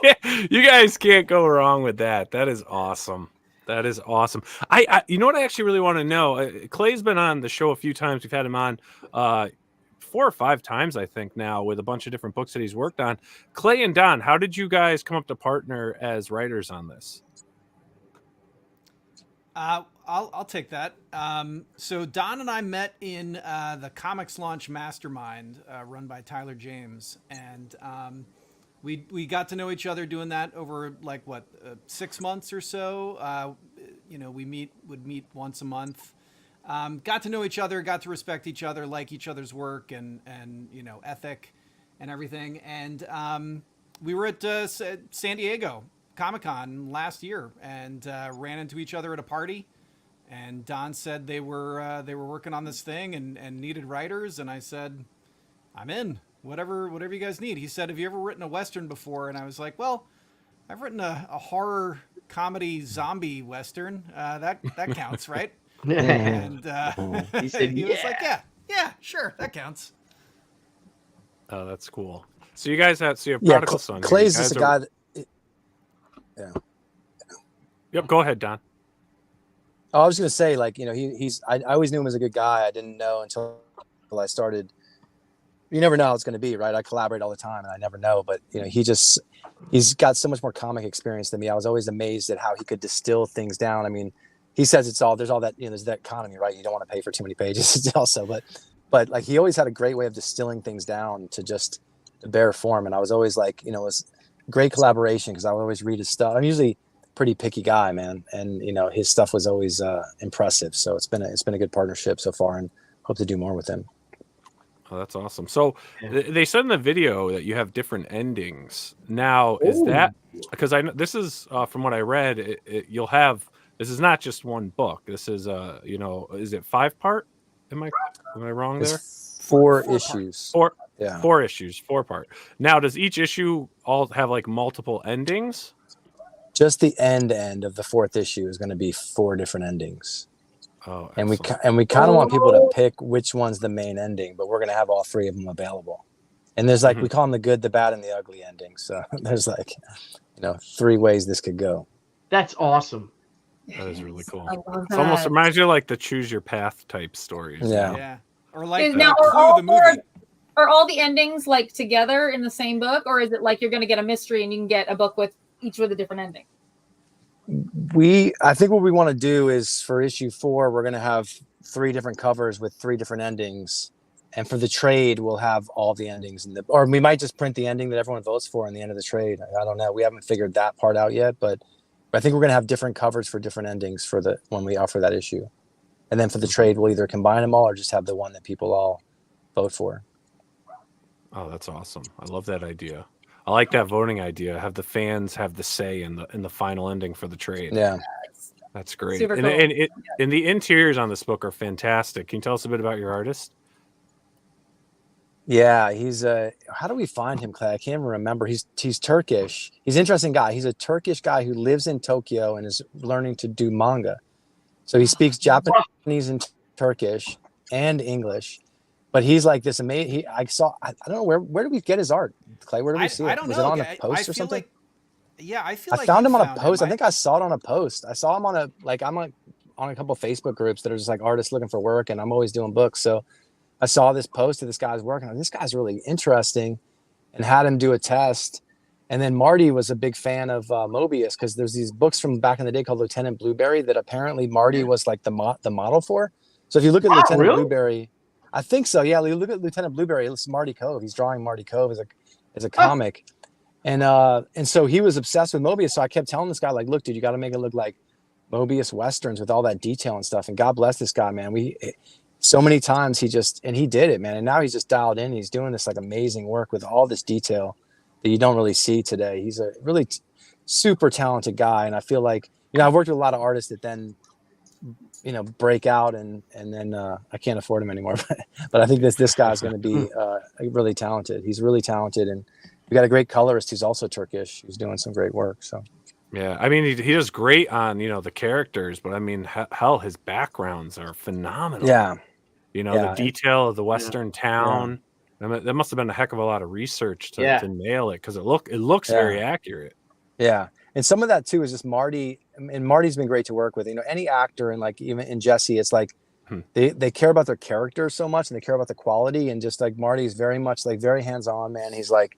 A: You guys can't go wrong with that. That is awesome. That is awesome. I you know what I actually really want to know? Clay's been on the show a few times. We've had him on 4 or 5 times, I think, now, with a bunch of different books that he's worked on. Clay and Don, how did you guys come up to partner as writers on this?
F: I'll take that. So Don and I met in the Comics Launch Mastermind run by Tyler James, and we got to know each other doing that over 6 months or so. We would meet once a month. Got to know each other, got to respect each other, like each other's work and ethic and everything. And we were at San Diego Comic-Con last year and ran into each other at a party. And Don said they were working on this thing and needed writers, and I said, I'm in. Whatever you guys need. He said, have you ever written a Western before? And I was like, well, I've written a horror comedy zombie Western. That counts, right? And
D: he said,
F: he was like, yeah, sure, that counts.
A: Oh, that's cool. So you guys have Prodigal Son.
H: Clay's just a guy that, yeah.
A: Yep, go ahead, Don.
H: Oh, I was going to say, I always knew him as a good guy. I didn't know until I started. You never know how it's going to be, right? I collaborate all the time and I never know, but he's got so much more comic experience than me. I was always amazed at how he could distill things down. I mean, he says there's all that, there's that economy, right? You don't want to pay for too many pages also, but like he always had a great way of distilling things down to just the bare form. And I was always like, it was great collaboration because I would always read his stuff. I'm usually pretty picky guy, man, and his stuff was always impressive. So it's been a good partnership so far, and hope to do more with him.
A: Oh, that's awesome. So they said in the video that you have different endings. Now, is that because I know this is from what I read? You'll have, this is not just one book. This is is it 5-part? Am I wrong there?
H: 4 issues.
A: 4
H: Yeah.
A: issues, 4-part. Now, does each issue all have multiple endings?
H: Just the end of the 4th issue is going to be 4 different endings.
A: Oh,
H: and we kind of want people to pick which one's the main ending, but we're going to have all 3 of them available. And there's we call them the good, the bad, and the ugly ending. So there's 3 ways this could go.
D: That's awesome.
A: That is really cool.
E: I love
A: It almost
E: that.
A: reminds you of the choose your path type stories.
H: Yeah.
F: Or
E: are all the endings together in the same book, or is it you're going to get a mystery and you can get a book with each with a different ending?
H: I think what we want to do is for issue 4, we're going to have 3 different covers with 3 different endings. And for the trade, we'll have all the endings or we might just print the ending that everyone votes for in the end of the trade. I don't know. We haven't figured that part out yet, but I think we're going to have different covers for different endings when we offer that issue. And then for the trade, we'll either combine them all or just have the one that people all vote for.
A: Oh, that's awesome. I love that idea. I like that voting idea. Have the fans have the say in the final ending for the trade.
H: Yeah,
A: that's great.
E: Super cool.
A: And the interiors on this book are fantastic. Can you tell us a bit about your artist?
H: Yeah, he's how do we find him, Clay? I can't even remember. He's Turkish. He's an interesting guy. He's a Turkish guy who lives in Tokyo and is learning to do manga. So he speaks Japanese and Turkish and English. But he's this amazing. I don't know where did we get his art, Clay? Where did we see it?
F: I don't know.
H: Was it on a post or something?
F: I
H: found him on a post. I think I saw it on a post. I saw him on I'm on a couple of Facebook groups that are just artists looking for work, and I'm always doing books. So I saw this post of this guy's work, and this guy's really interesting, and had him do a test. And then Marty was a big fan of Mobius because there's these books from back in the day called Lieutenant Blueberry that apparently Marty was the model for. So if you look at Lieutenant Blueberry. I think so. Yeah, look at Lieutenant Blueberry. It's Marty Kove. He's drawing Marty Kove as a comic, and so he was obsessed with Mobius. So I kept telling this guy, look, dude, you got to make it look like Mobius Westerns with all that detail and stuff. And God bless this guy, man. So many times he did it, man. And now he's just dialed in. He's doing this amazing work with all this detail that you don't really see today. He's a really super talented guy, and I feel I've worked with a lot of artists that then break out and then I can't afford him anymore. But I think this guy's going to be really talented. He's really talented, and we got a great colorist who's also Turkish. Who's doing some great work. So
A: yeah, I mean he does great on the characters, but I mean hell, his backgrounds are phenomenal.
H: Yeah,
A: the detail of the Western town. I mean, that must have been a heck of a lot of research to nail it, because it looks very accurate.
H: Yeah. And some of that too is just Marty, and Marty's been great to work with. You know, any actor, and like even in Jesse, it's like they care about their character so much, and they care about the quality, and just like Marty's very much like very hands-on, man. He's like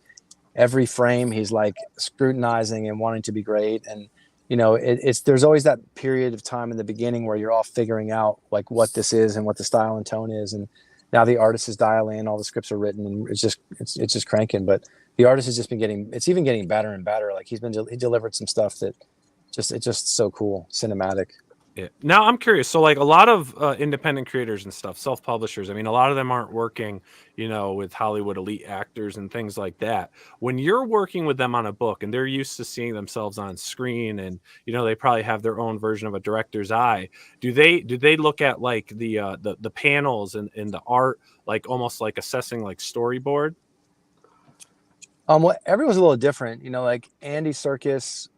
H: every frame he's like scrutinizing and wanting to be great. And you know, it's there's always that period of time in the beginning where you're all figuring out like what this is and what the style and tone is. And now the artist is dialing in, all the scripts are written, and it's just cranking. But the artist has just been getting better and better. Like he delivered some stuff that it's just so cool, cinematic.
A: Yeah. Now I'm curious. So like a lot of independent creators and stuff, self-publishers, I mean, a lot of them aren't working, you know, with Hollywood elite actors and things like that. When you're working with them on a book and they're used to seeing themselves on screen, and, you know, they probably have their own version of a director's eye, do they look at like the panels and the art, like almost like assessing like storyboard?
H: Well, everyone's a little different, you know, like Andy Serkis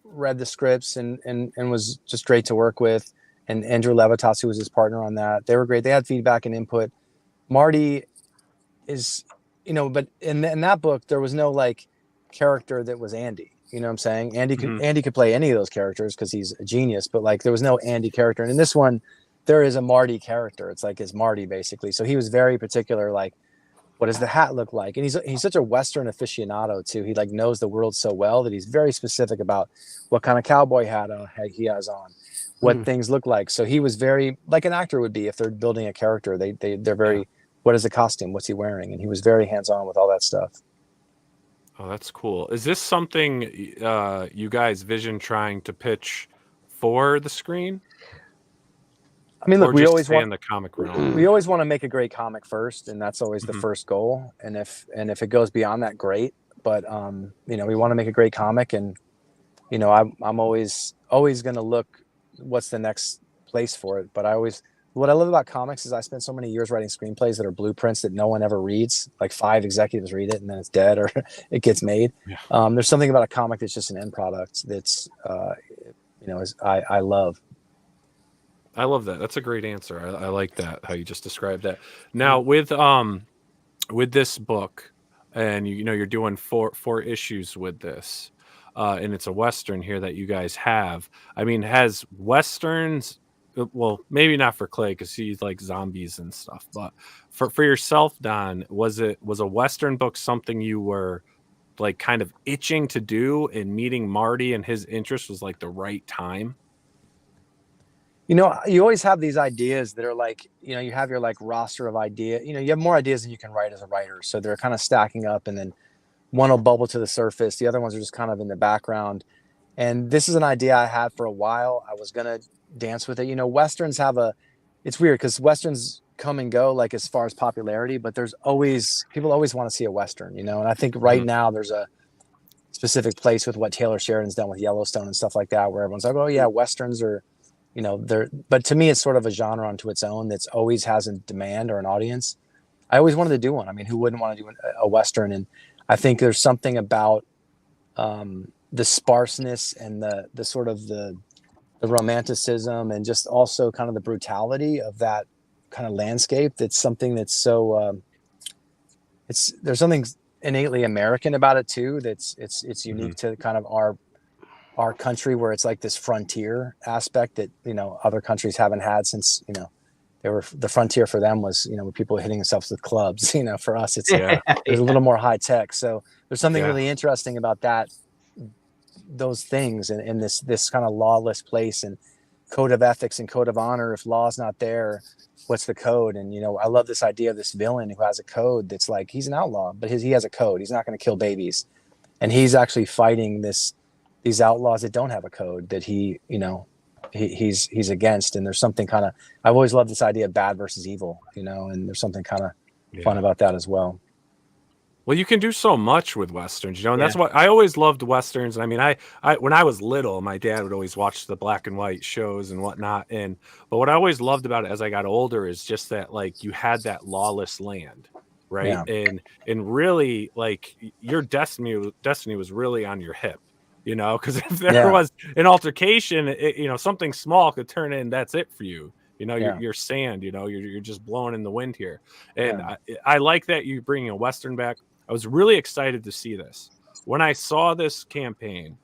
H: read the scripts and was just great to work with, and Andrew Levitas, who was his partner on that, they were great. They had feedback and input. Marty is, you know, but in that book there was no like character that was Andy, you know what I'm saying? Andy could play any of those characters because he's a genius, but like there was no Andy character. And in this one there is a Marty character. It's like his Marty basically. So he was very particular, like, what does the hat look like? And he's such a Western aficionado too. He like knows the world so well that he's very specific about what kind of cowboy hat he has on, what things look like. So he was very like an actor would be if they're building a character. They're very, what is the costume? What's he wearing? And he was very hands-on with all that stuff.
A: Oh, that's cool. Is this something you guys vision trying to pitch for the screen?
H: I mean, look, we always want
A: the comic realm.
H: We always want to make a great comic first, and that's always the first goal. And if it goes beyond that, great. But you know, we want to make a great comic, and you know, I'm always going to look what's the next place for it. But what I love about comics is I spent so many years writing screenplays that are blueprints that no one ever reads. Like 5 executives read it and then it's dead or it gets made. Yeah. There's something about a comic that's just an end product that's you know, I love.
A: I love that. That's a great answer. I like that, how you just described that. Now with this book, and you know you're doing four issues with this, and it's a Western here that you guys have. I mean, has Westerns, well, maybe not for Clay because he's like zombies and stuff, but for yourself, Don, was a Western book something you were like kind of itching to do, and meeting Marty and his interest was like the right time?
H: You know, you always have these ideas that are like, you know, you have your like roster of ideas. You know, you have more ideas than you can write as a writer. So they're kind of stacking up, and then one will bubble to the surface. The other ones are just kind of in the background. And this is an idea I had for a while. I was going to dance with it. You know, Westerns it's weird because Westerns come and go like as far as popularity, but people always want to see a Western, you know? And I think right now there's a specific place with what Taylor Sheridan's done with Yellowstone and stuff like that, where everyone's like, oh yeah, Westerns are, you know, but to me, it's sort of a genre unto its own that's always has a demand or an audience. I always wanted to do one. I mean, who wouldn't want to do a Western? And I think there's something about the sparseness and the sort of the romanticism, and just also kind of the brutality of that kind of landscape. That's something that's so there's something innately American about it too. It's unique to kind of our country, where it's like this frontier aspect that, you know, other countries haven't had since, you know, the frontier for them was, you know, people hitting themselves with clubs. You know, for us, it's a little more high tech. So there's something really interesting about those things in this kind of lawless place, and code of ethics and code of honor. If law's not there, what's the code? And, you know, I love this idea of this villain who has a code that's like, he's an outlaw, but he has a code. He's not going to kill babies. And he's actually fighting these outlaws that don't have a code that he, you know, he's against. And there's something kind of, I've always loved this idea of bad versus evil, you know, and there's something kind of fun about that as well.
A: Well, you can do so much with Westerns, you know, and that's what I always loved Westerns. I mean, I when I was little, my dad would always watch the black and white shows and whatnot. But what I always loved about it as I got older is just that, like, you had that lawless land, right? Yeah. And really, like, your destiny was really on your hip, you know, because if there was an altercation, you know, something small could turn in, that's it for you. You're sand. You're just blowing in the wind here. And I like that you're bringing a Western back. I was really excited to see this. When I saw this campaign,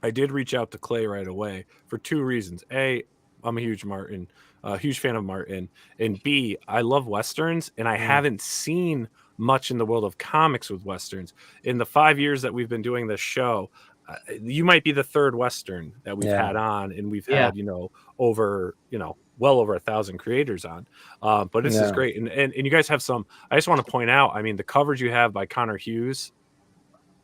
A: I did reach out to Clay right away for two reasons. A, I'm a huge fan of Martin, and B, I love Westerns, and I haven't seen much in the world of comics with Westerns. In the 5 years that we've been doing this show, you might be the third Western that we've had on, and we've had, over, well over 1,000 creators on. But this is great. And you guys have some, I just want to point out, I mean, the covers you have by Connor Hughes,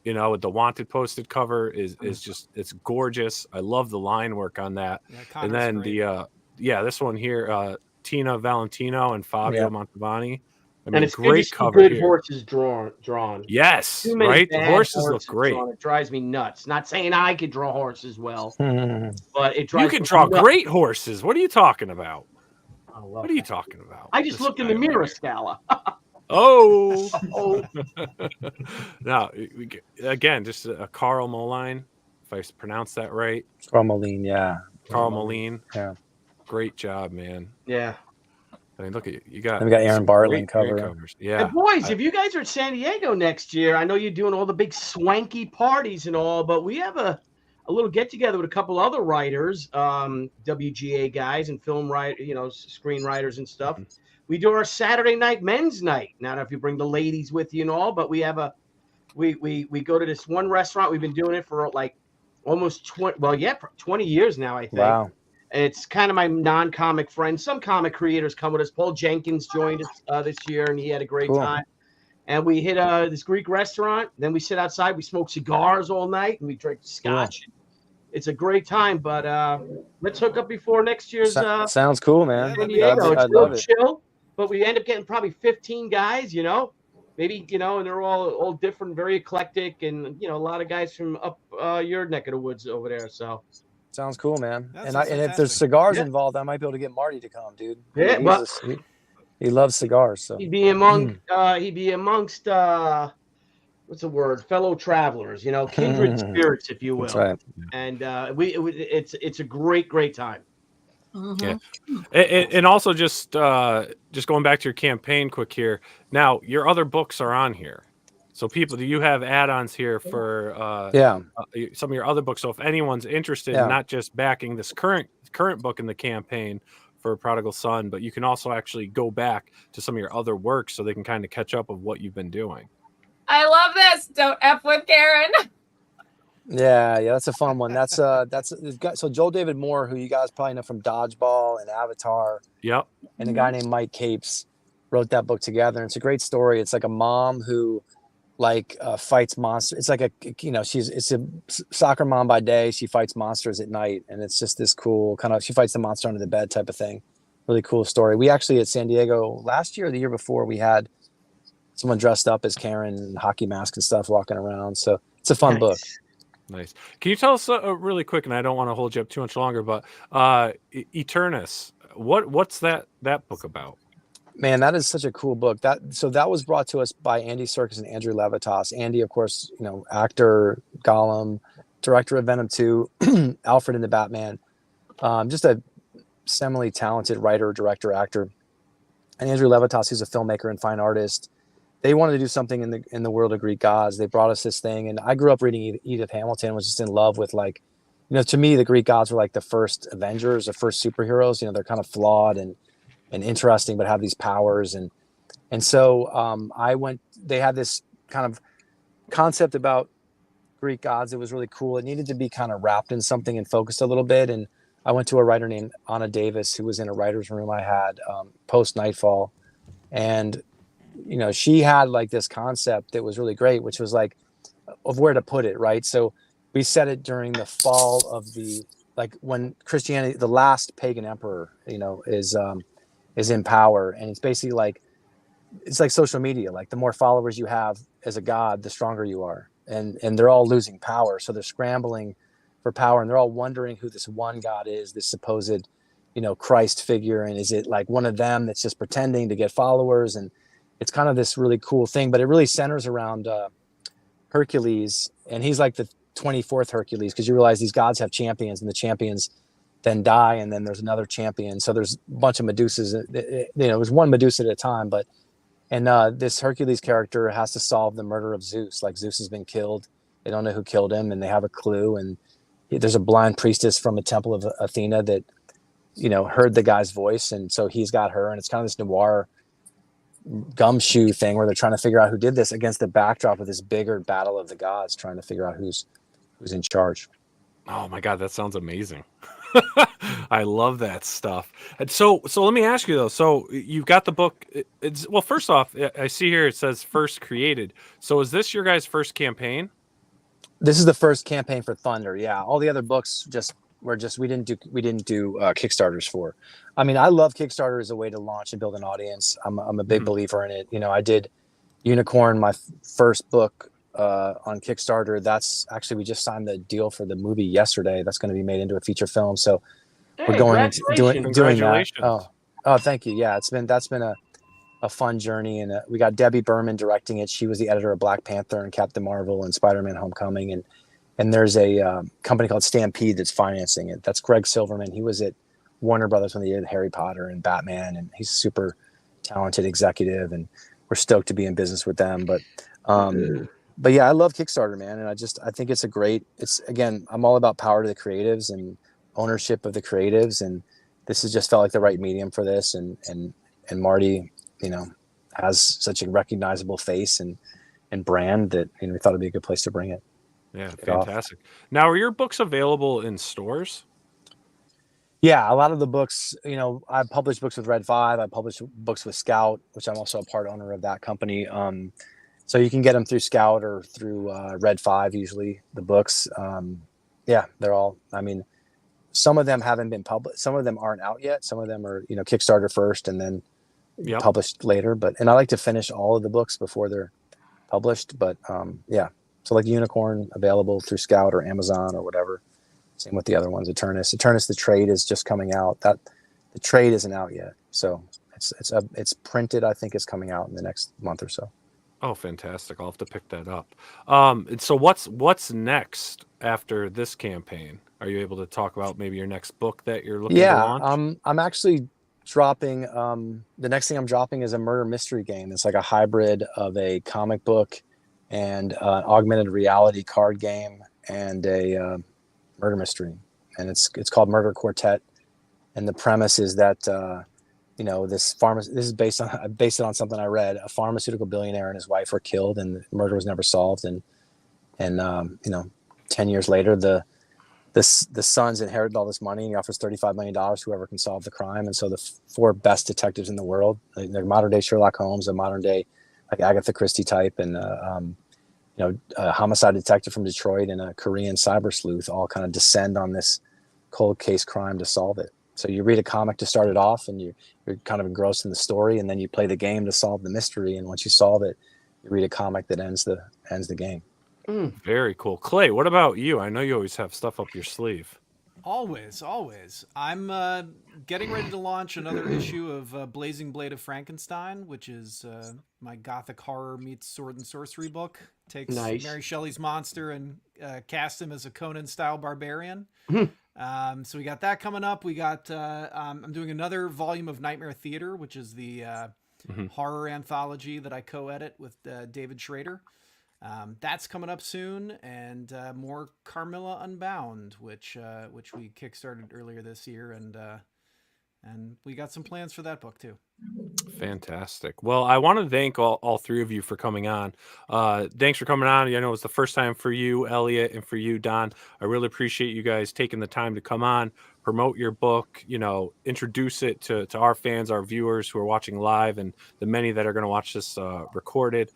A: the Wanted posted cover is just, it's gorgeous. I love the line work on that. And then this one here, Tina Valentino and Fabio Montalbani. I mean,
D: and it's
A: great cover
D: good
A: here.
D: Horses drawn.
A: Yes, right. The horses look great.
D: It drives me nuts. Not saying I could draw horses well, but it drives.
A: You can draw great horses. What are you talking about? What are you talking about?
D: I just looked in the mirror, Scala.
A: Oh. Now, again, just a Carl Moline, if I pronounced that right.
H: Carl Moline, yeah.
A: Carl Moline.
H: Yeah.
A: Great job, man.
D: Yeah.
A: I mean, look at you got.
H: We got Aaron Bartlett cover.
A: Covers. Yeah.
D: And boys, if you guys are in San Diego next year, I know you're doing all the big swanky parties and all, but we have a little get together with a couple other writers, WGA guys and film screenwriters and stuff. We do our Saturday night men's night. Now, I don't know if you bring the ladies with you and all, but we have we go to this one restaurant. We've been doing it for like almost 20 years now, I think. Wow. It's kind of my non-comic friends. Some comic creators come with us. Paul Jenkins joined us this year, and he had a great time. And we hit this Greek restaurant. Then we sit outside. We smoke cigars all night, and we drink scotch. Yeah. It's a great time, but let's hook up before next year's.
H: Sounds cool, man.
D: San Diego. It's real chill, but we end up getting probably 15 guys, maybe, and they're all different, very eclectic, and, a lot of guys from up your neck of the woods over there, so.
H: Sounds cool, man. And if there's cigars involved, I might be able to get Marty to come, dude.
D: Yeah,
H: he loves cigars, so
D: he'd be amongst what's the word? Fellow travelers, kindred spirits, if you will.
H: That's right.
D: And it's a great time.
A: Yeah, and also just going back to your campaign quick here. Now your other books are on here. So do you have add-ons here for some of your other books? So if anyone's interested in not just backing this current book in the campaign for Prodigal Son, but you can also actually go back to some of your other works so they can kind of catch up of what you've been doing.
E: I love this. Don't F with Karen.
H: Yeah, that's a fun one. That's so Joel David Moore, who you guys probably know from Dodgeball and Avatar.
A: Yep.
H: And a guy named Mike Capes wrote that book together. And it's a great story. It's like a mom who fights monsters. It's like it's a soccer mom by day. She fights monsters at night. And it's just this cool she fights the monster under the bed type of thing. Really cool story. We actually at San Diego last year or the year before, we had someone dressed up as Karen in hockey mask and stuff walking around. So it's a fun book.
A: Nice. Can you tell us really quick, and I don't want to hold you up too much longer, but Eternus, what's that book about?
H: Man, that is such a cool book. That was brought to us by Andy Serkis and Andrew Levitas. Andy, of course, actor, Gollum, director of Venom 2, Alfred in the Batman. Just a seminally talented writer, director, actor. And Andrew Levitas, who's a filmmaker and fine artist. They wanted to do something in the world of Greek gods. They brought us this thing, and I grew up reading Edith Hamilton. Was just in love with to me the Greek gods were like the first Avengers, the first superheroes. They're kind of flawed and interesting, but have these powers. And so I went, they had this kind of concept about Greek gods. It was really cool. It needed to be kind of wrapped in something and focused a little bit. And I went to a writer named Anna Davis, who was in a writer's room I had post Nightfall. And, she had this concept that was really great, which was of where to put it. Right. So we set it during the fall of when Christianity, the last pagan emperor, is in power. And it's basically it's like social media. The more followers you have as a god, the stronger you are. And they're all losing power. So they're scrambling for power, and they're all wondering who this one god is, this supposed, Christ figure. And is it one of them that's just pretending to get followers? And it's kind of this really cool thing, but it really centers around Hercules. And he's the 24th Hercules, because you realize these gods have champions, and the champions, then die, and then there's another champion. So there's a bunch of Medusas. It was one Medusa at a time, but this Hercules character has to solve the murder of Zeus. Like, Zeus has been killed. They don't know who killed him, and they have a clue. And there's a blind priestess from the temple of Athena that, heard the guy's voice, and so he's got her. And it's kind of this noir gumshoe thing where they're trying to figure out who did this against the backdrop of this bigger battle of the gods, trying to figure out who's in charge.
A: Oh my God, that sounds amazing. I love that stuff. And so let me ask you though. So you've got the book. Well, first off, I see here it says first created. So is this your guys' first campaign?
H: This is the first campaign for Thunder. Yeah, all the other books we didn't do Kickstarters for. I mean, I love Kickstarter as a way to launch and build an audience. I'm a big believer in it. I did Unicorn, my first book, on Kickstarter. That's actually, we just signed the deal for the movie yesterday. That's going to be made into a feature film. So we're going into doing that. Oh, thank you. Yeah, that's been a fun journey, and we got Debbie Berman directing it. She was the editor of Black Panther and Captain Marvel and Spider-Man: Homecoming, and there's a company called Stampede that's financing it. That's Greg Silverman. He was at Warner Brothers when they did Harry Potter and Batman, and he's a super talented executive, and we're stoked to be in business with them. But yeah, I love Kickstarter, man. And I think again, I'm all about power to the creatives and ownership of the creatives. And this has just felt like the right medium for this. And Marty, has such a recognizable face and brand that, we thought it'd be a good place to bring it.
A: Yeah. Fantastic. Now, are your books available in stores?
H: Yeah. A lot of the books, I publish books with Red 5. I publish books with Scout, which I'm also a part owner of that company. So you can get them through Scout or through Red 5, usually, the books. Yeah, they're all, some of them haven't been published. Some of them aren't out yet. Some of them are, Kickstarter first and then published later. And I like to finish all of the books before they're published. But yeah, so like Unicorn, available through Scout or Amazon or whatever. Same with the other ones. Eternus, the trade is just coming out. The trade isn't out yet. So it's printed. I think it's coming out in the next month or so.
A: Oh, fantastic. I'll have to pick that up. And so what's next after this campaign? Are you able to talk about maybe your next book that you're looking to launch?
H: I'm actually dropping, the next thing I'm dropping is a murder mystery game. It's like a hybrid of a comic book and an augmented reality card game and a murder mystery. And it's called Murder Quartet. And the premise is that, this is based on something I read. A pharmaceutical billionaire and his wife were killed, and the murder was never solved. And 10 years later, the sons inherited all this money, and he offers $35 million to whoever can solve the crime. And so the four best detectives in the world, they're modern day Sherlock Holmes, a modern day like Agatha Christie type, and a homicide detective from Detroit and a Korean cyber sleuth, all kind of descend on this cold case crime to solve it. So you read a comic to start it off, and you're kind of engrossed in the story, and then you play the game to solve the mystery. And once you solve it, you read a comic that ends the game.
A: Very cool. Clay, what about you? I know you always have stuff up your sleeve.
F: Always. I'm getting ready to launch another issue of Blazing Blade of Frankenstein, which is my gothic horror meets sword and sorcery book. Takes Mary Shelley's monster and cast him as a Conan-style barbarian. So we got that coming up. We got I'm doing another volume of Nightmare Theater, which is the horror anthology that I co-edit with David Schrader. That's coming up soon, and more Carmilla Unbound, which we kickstarted earlier this year, and we got some plans for that book too.
A: Fantastic. Well, I want to thank all three of you for coming on. Thanks for coming on. I know it was the first time for you, Eliot, and for you, Don. I really appreciate you guys taking the time to come on, promote your book, introduce it to our fans, our viewers who are watching live, and the many that are going to watch this recorded.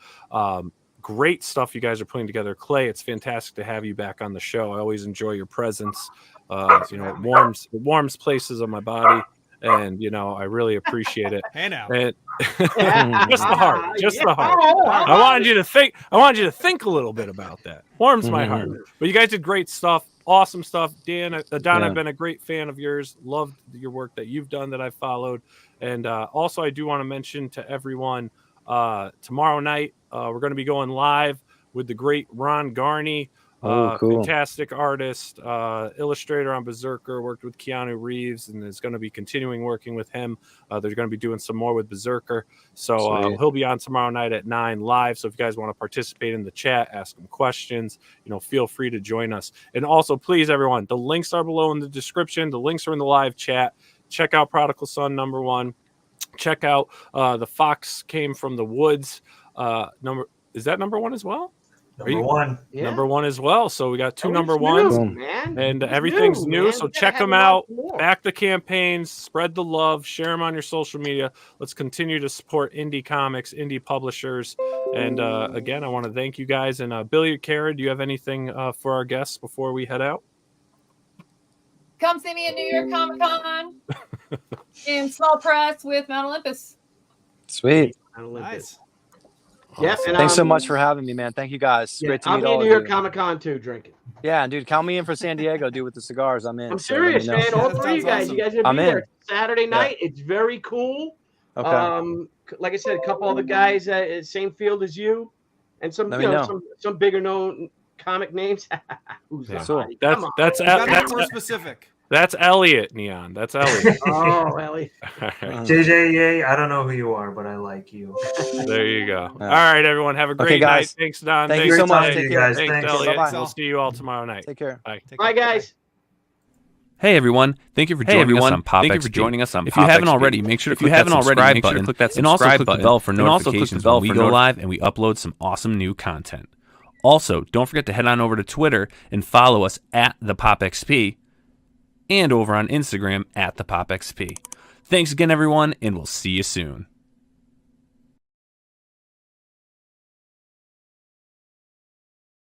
A: Great stuff you guys are putting together. Clay, it's fantastic to have you back on the show. I always enjoy your presence. It warms places on my body, and I really appreciate it.
F: Hey now.
A: And just the heart. I wanted you to think a little bit about that. Warms my heart. But you guys did great stuff. Awesome stuff. Don, I've been a great fan of yours. Loved your work that you've done that I've followed. And also I do want to mention to everyone, tomorrow night, we're going to be going live with the great Ron Garney.
H: Cool.
A: Fantastic artist, illustrator on Berserker, worked with Keanu Reeves and is going to be continuing working with him. They're going to be doing some more with Berserker. So he'll be on tomorrow night at 9 live. So if you guys want to participate in the chat, ask him questions, feel free to join us. And also, please, everyone, the links are below in the description. The links are in the live chat. Check out Prodigal Son #1. Check out The Fox Came from the Woods. Is that #1 as well?
G: #1.
D: Yeah.
A: #1 as well. So we got 2
D: It's
A: #1s,
D: new, man.
A: and
D: It's
A: everything's new.
D: man.
A: So
D: We gotta
A: check
D: have
A: them
D: a lot
A: out.
D: more.
A: Back the campaigns, spread the love, share them on your social media. Let's continue to support indie comics, indie publishers. And again, I want to thank you guys. And Billy or Cara, do you have anything for our guests before we head out?
E: Come see me at New York Comic Con in small press with Mount Olympus.
H: Sweet.
F: Nice.
D: Yeah, and
H: Thanks so much for having me, man. Thank you guys.
D: Yeah,
H: Great to
D: I'll
H: meet
D: be
H: all
D: in New
H: of
D: York
H: you.
D: Comic Con too, drinking.
H: Yeah, dude, count me in for San Diego, dude, with the cigars. I'm in.
D: I'm
H: so let me
D: serious,
H: know.
D: man. All
F: That
D: three of you
F: sounds
D: guys.
F: awesome.
D: You guys are
H: I'm
D: gonna be there
H: in.
D: Saturday night. It's very cool.
H: Okay.
D: Like I said, a couple other guys at same field as you, and some
H: Let me know.
D: some bigger known comic names. Who's
A: Yeah.
D: that?
H: Cool.
A: That's
F: You gotta be more specific.
A: That's Eliot, Neon. That's Eliot.
D: Oh, Ellie.
G: JJ, I don't know who you are, but I like you.
A: There you go.
H: Yeah.
A: All right, everyone. Have a great night.
H: guys.
A: Thanks, Don.
H: Thank
A: Thanks,
H: you so much.
A: Elliot.
G: Take
H: Take
G: care.
H: care.
G: Guys.
A: Thanks,
G: Thanks.
A: Elliot.
H: Bye-bye.
A: We'll see you all tomorrow night.
H: Take care.
A: Bye.
D: Bye, guys.
A: Hey everyone! Thank you for joining us on Pop. Thank you for joining us on. If you haven't already, make sure to click that subscribe button, and also click the bell for notifications when we go live and we upload some awesome new content. Also, don't forget to head on over to Twitter and follow us at the PopXP, and over on Instagram at the PopXP. Thanks again, everyone, and we'll see you soon.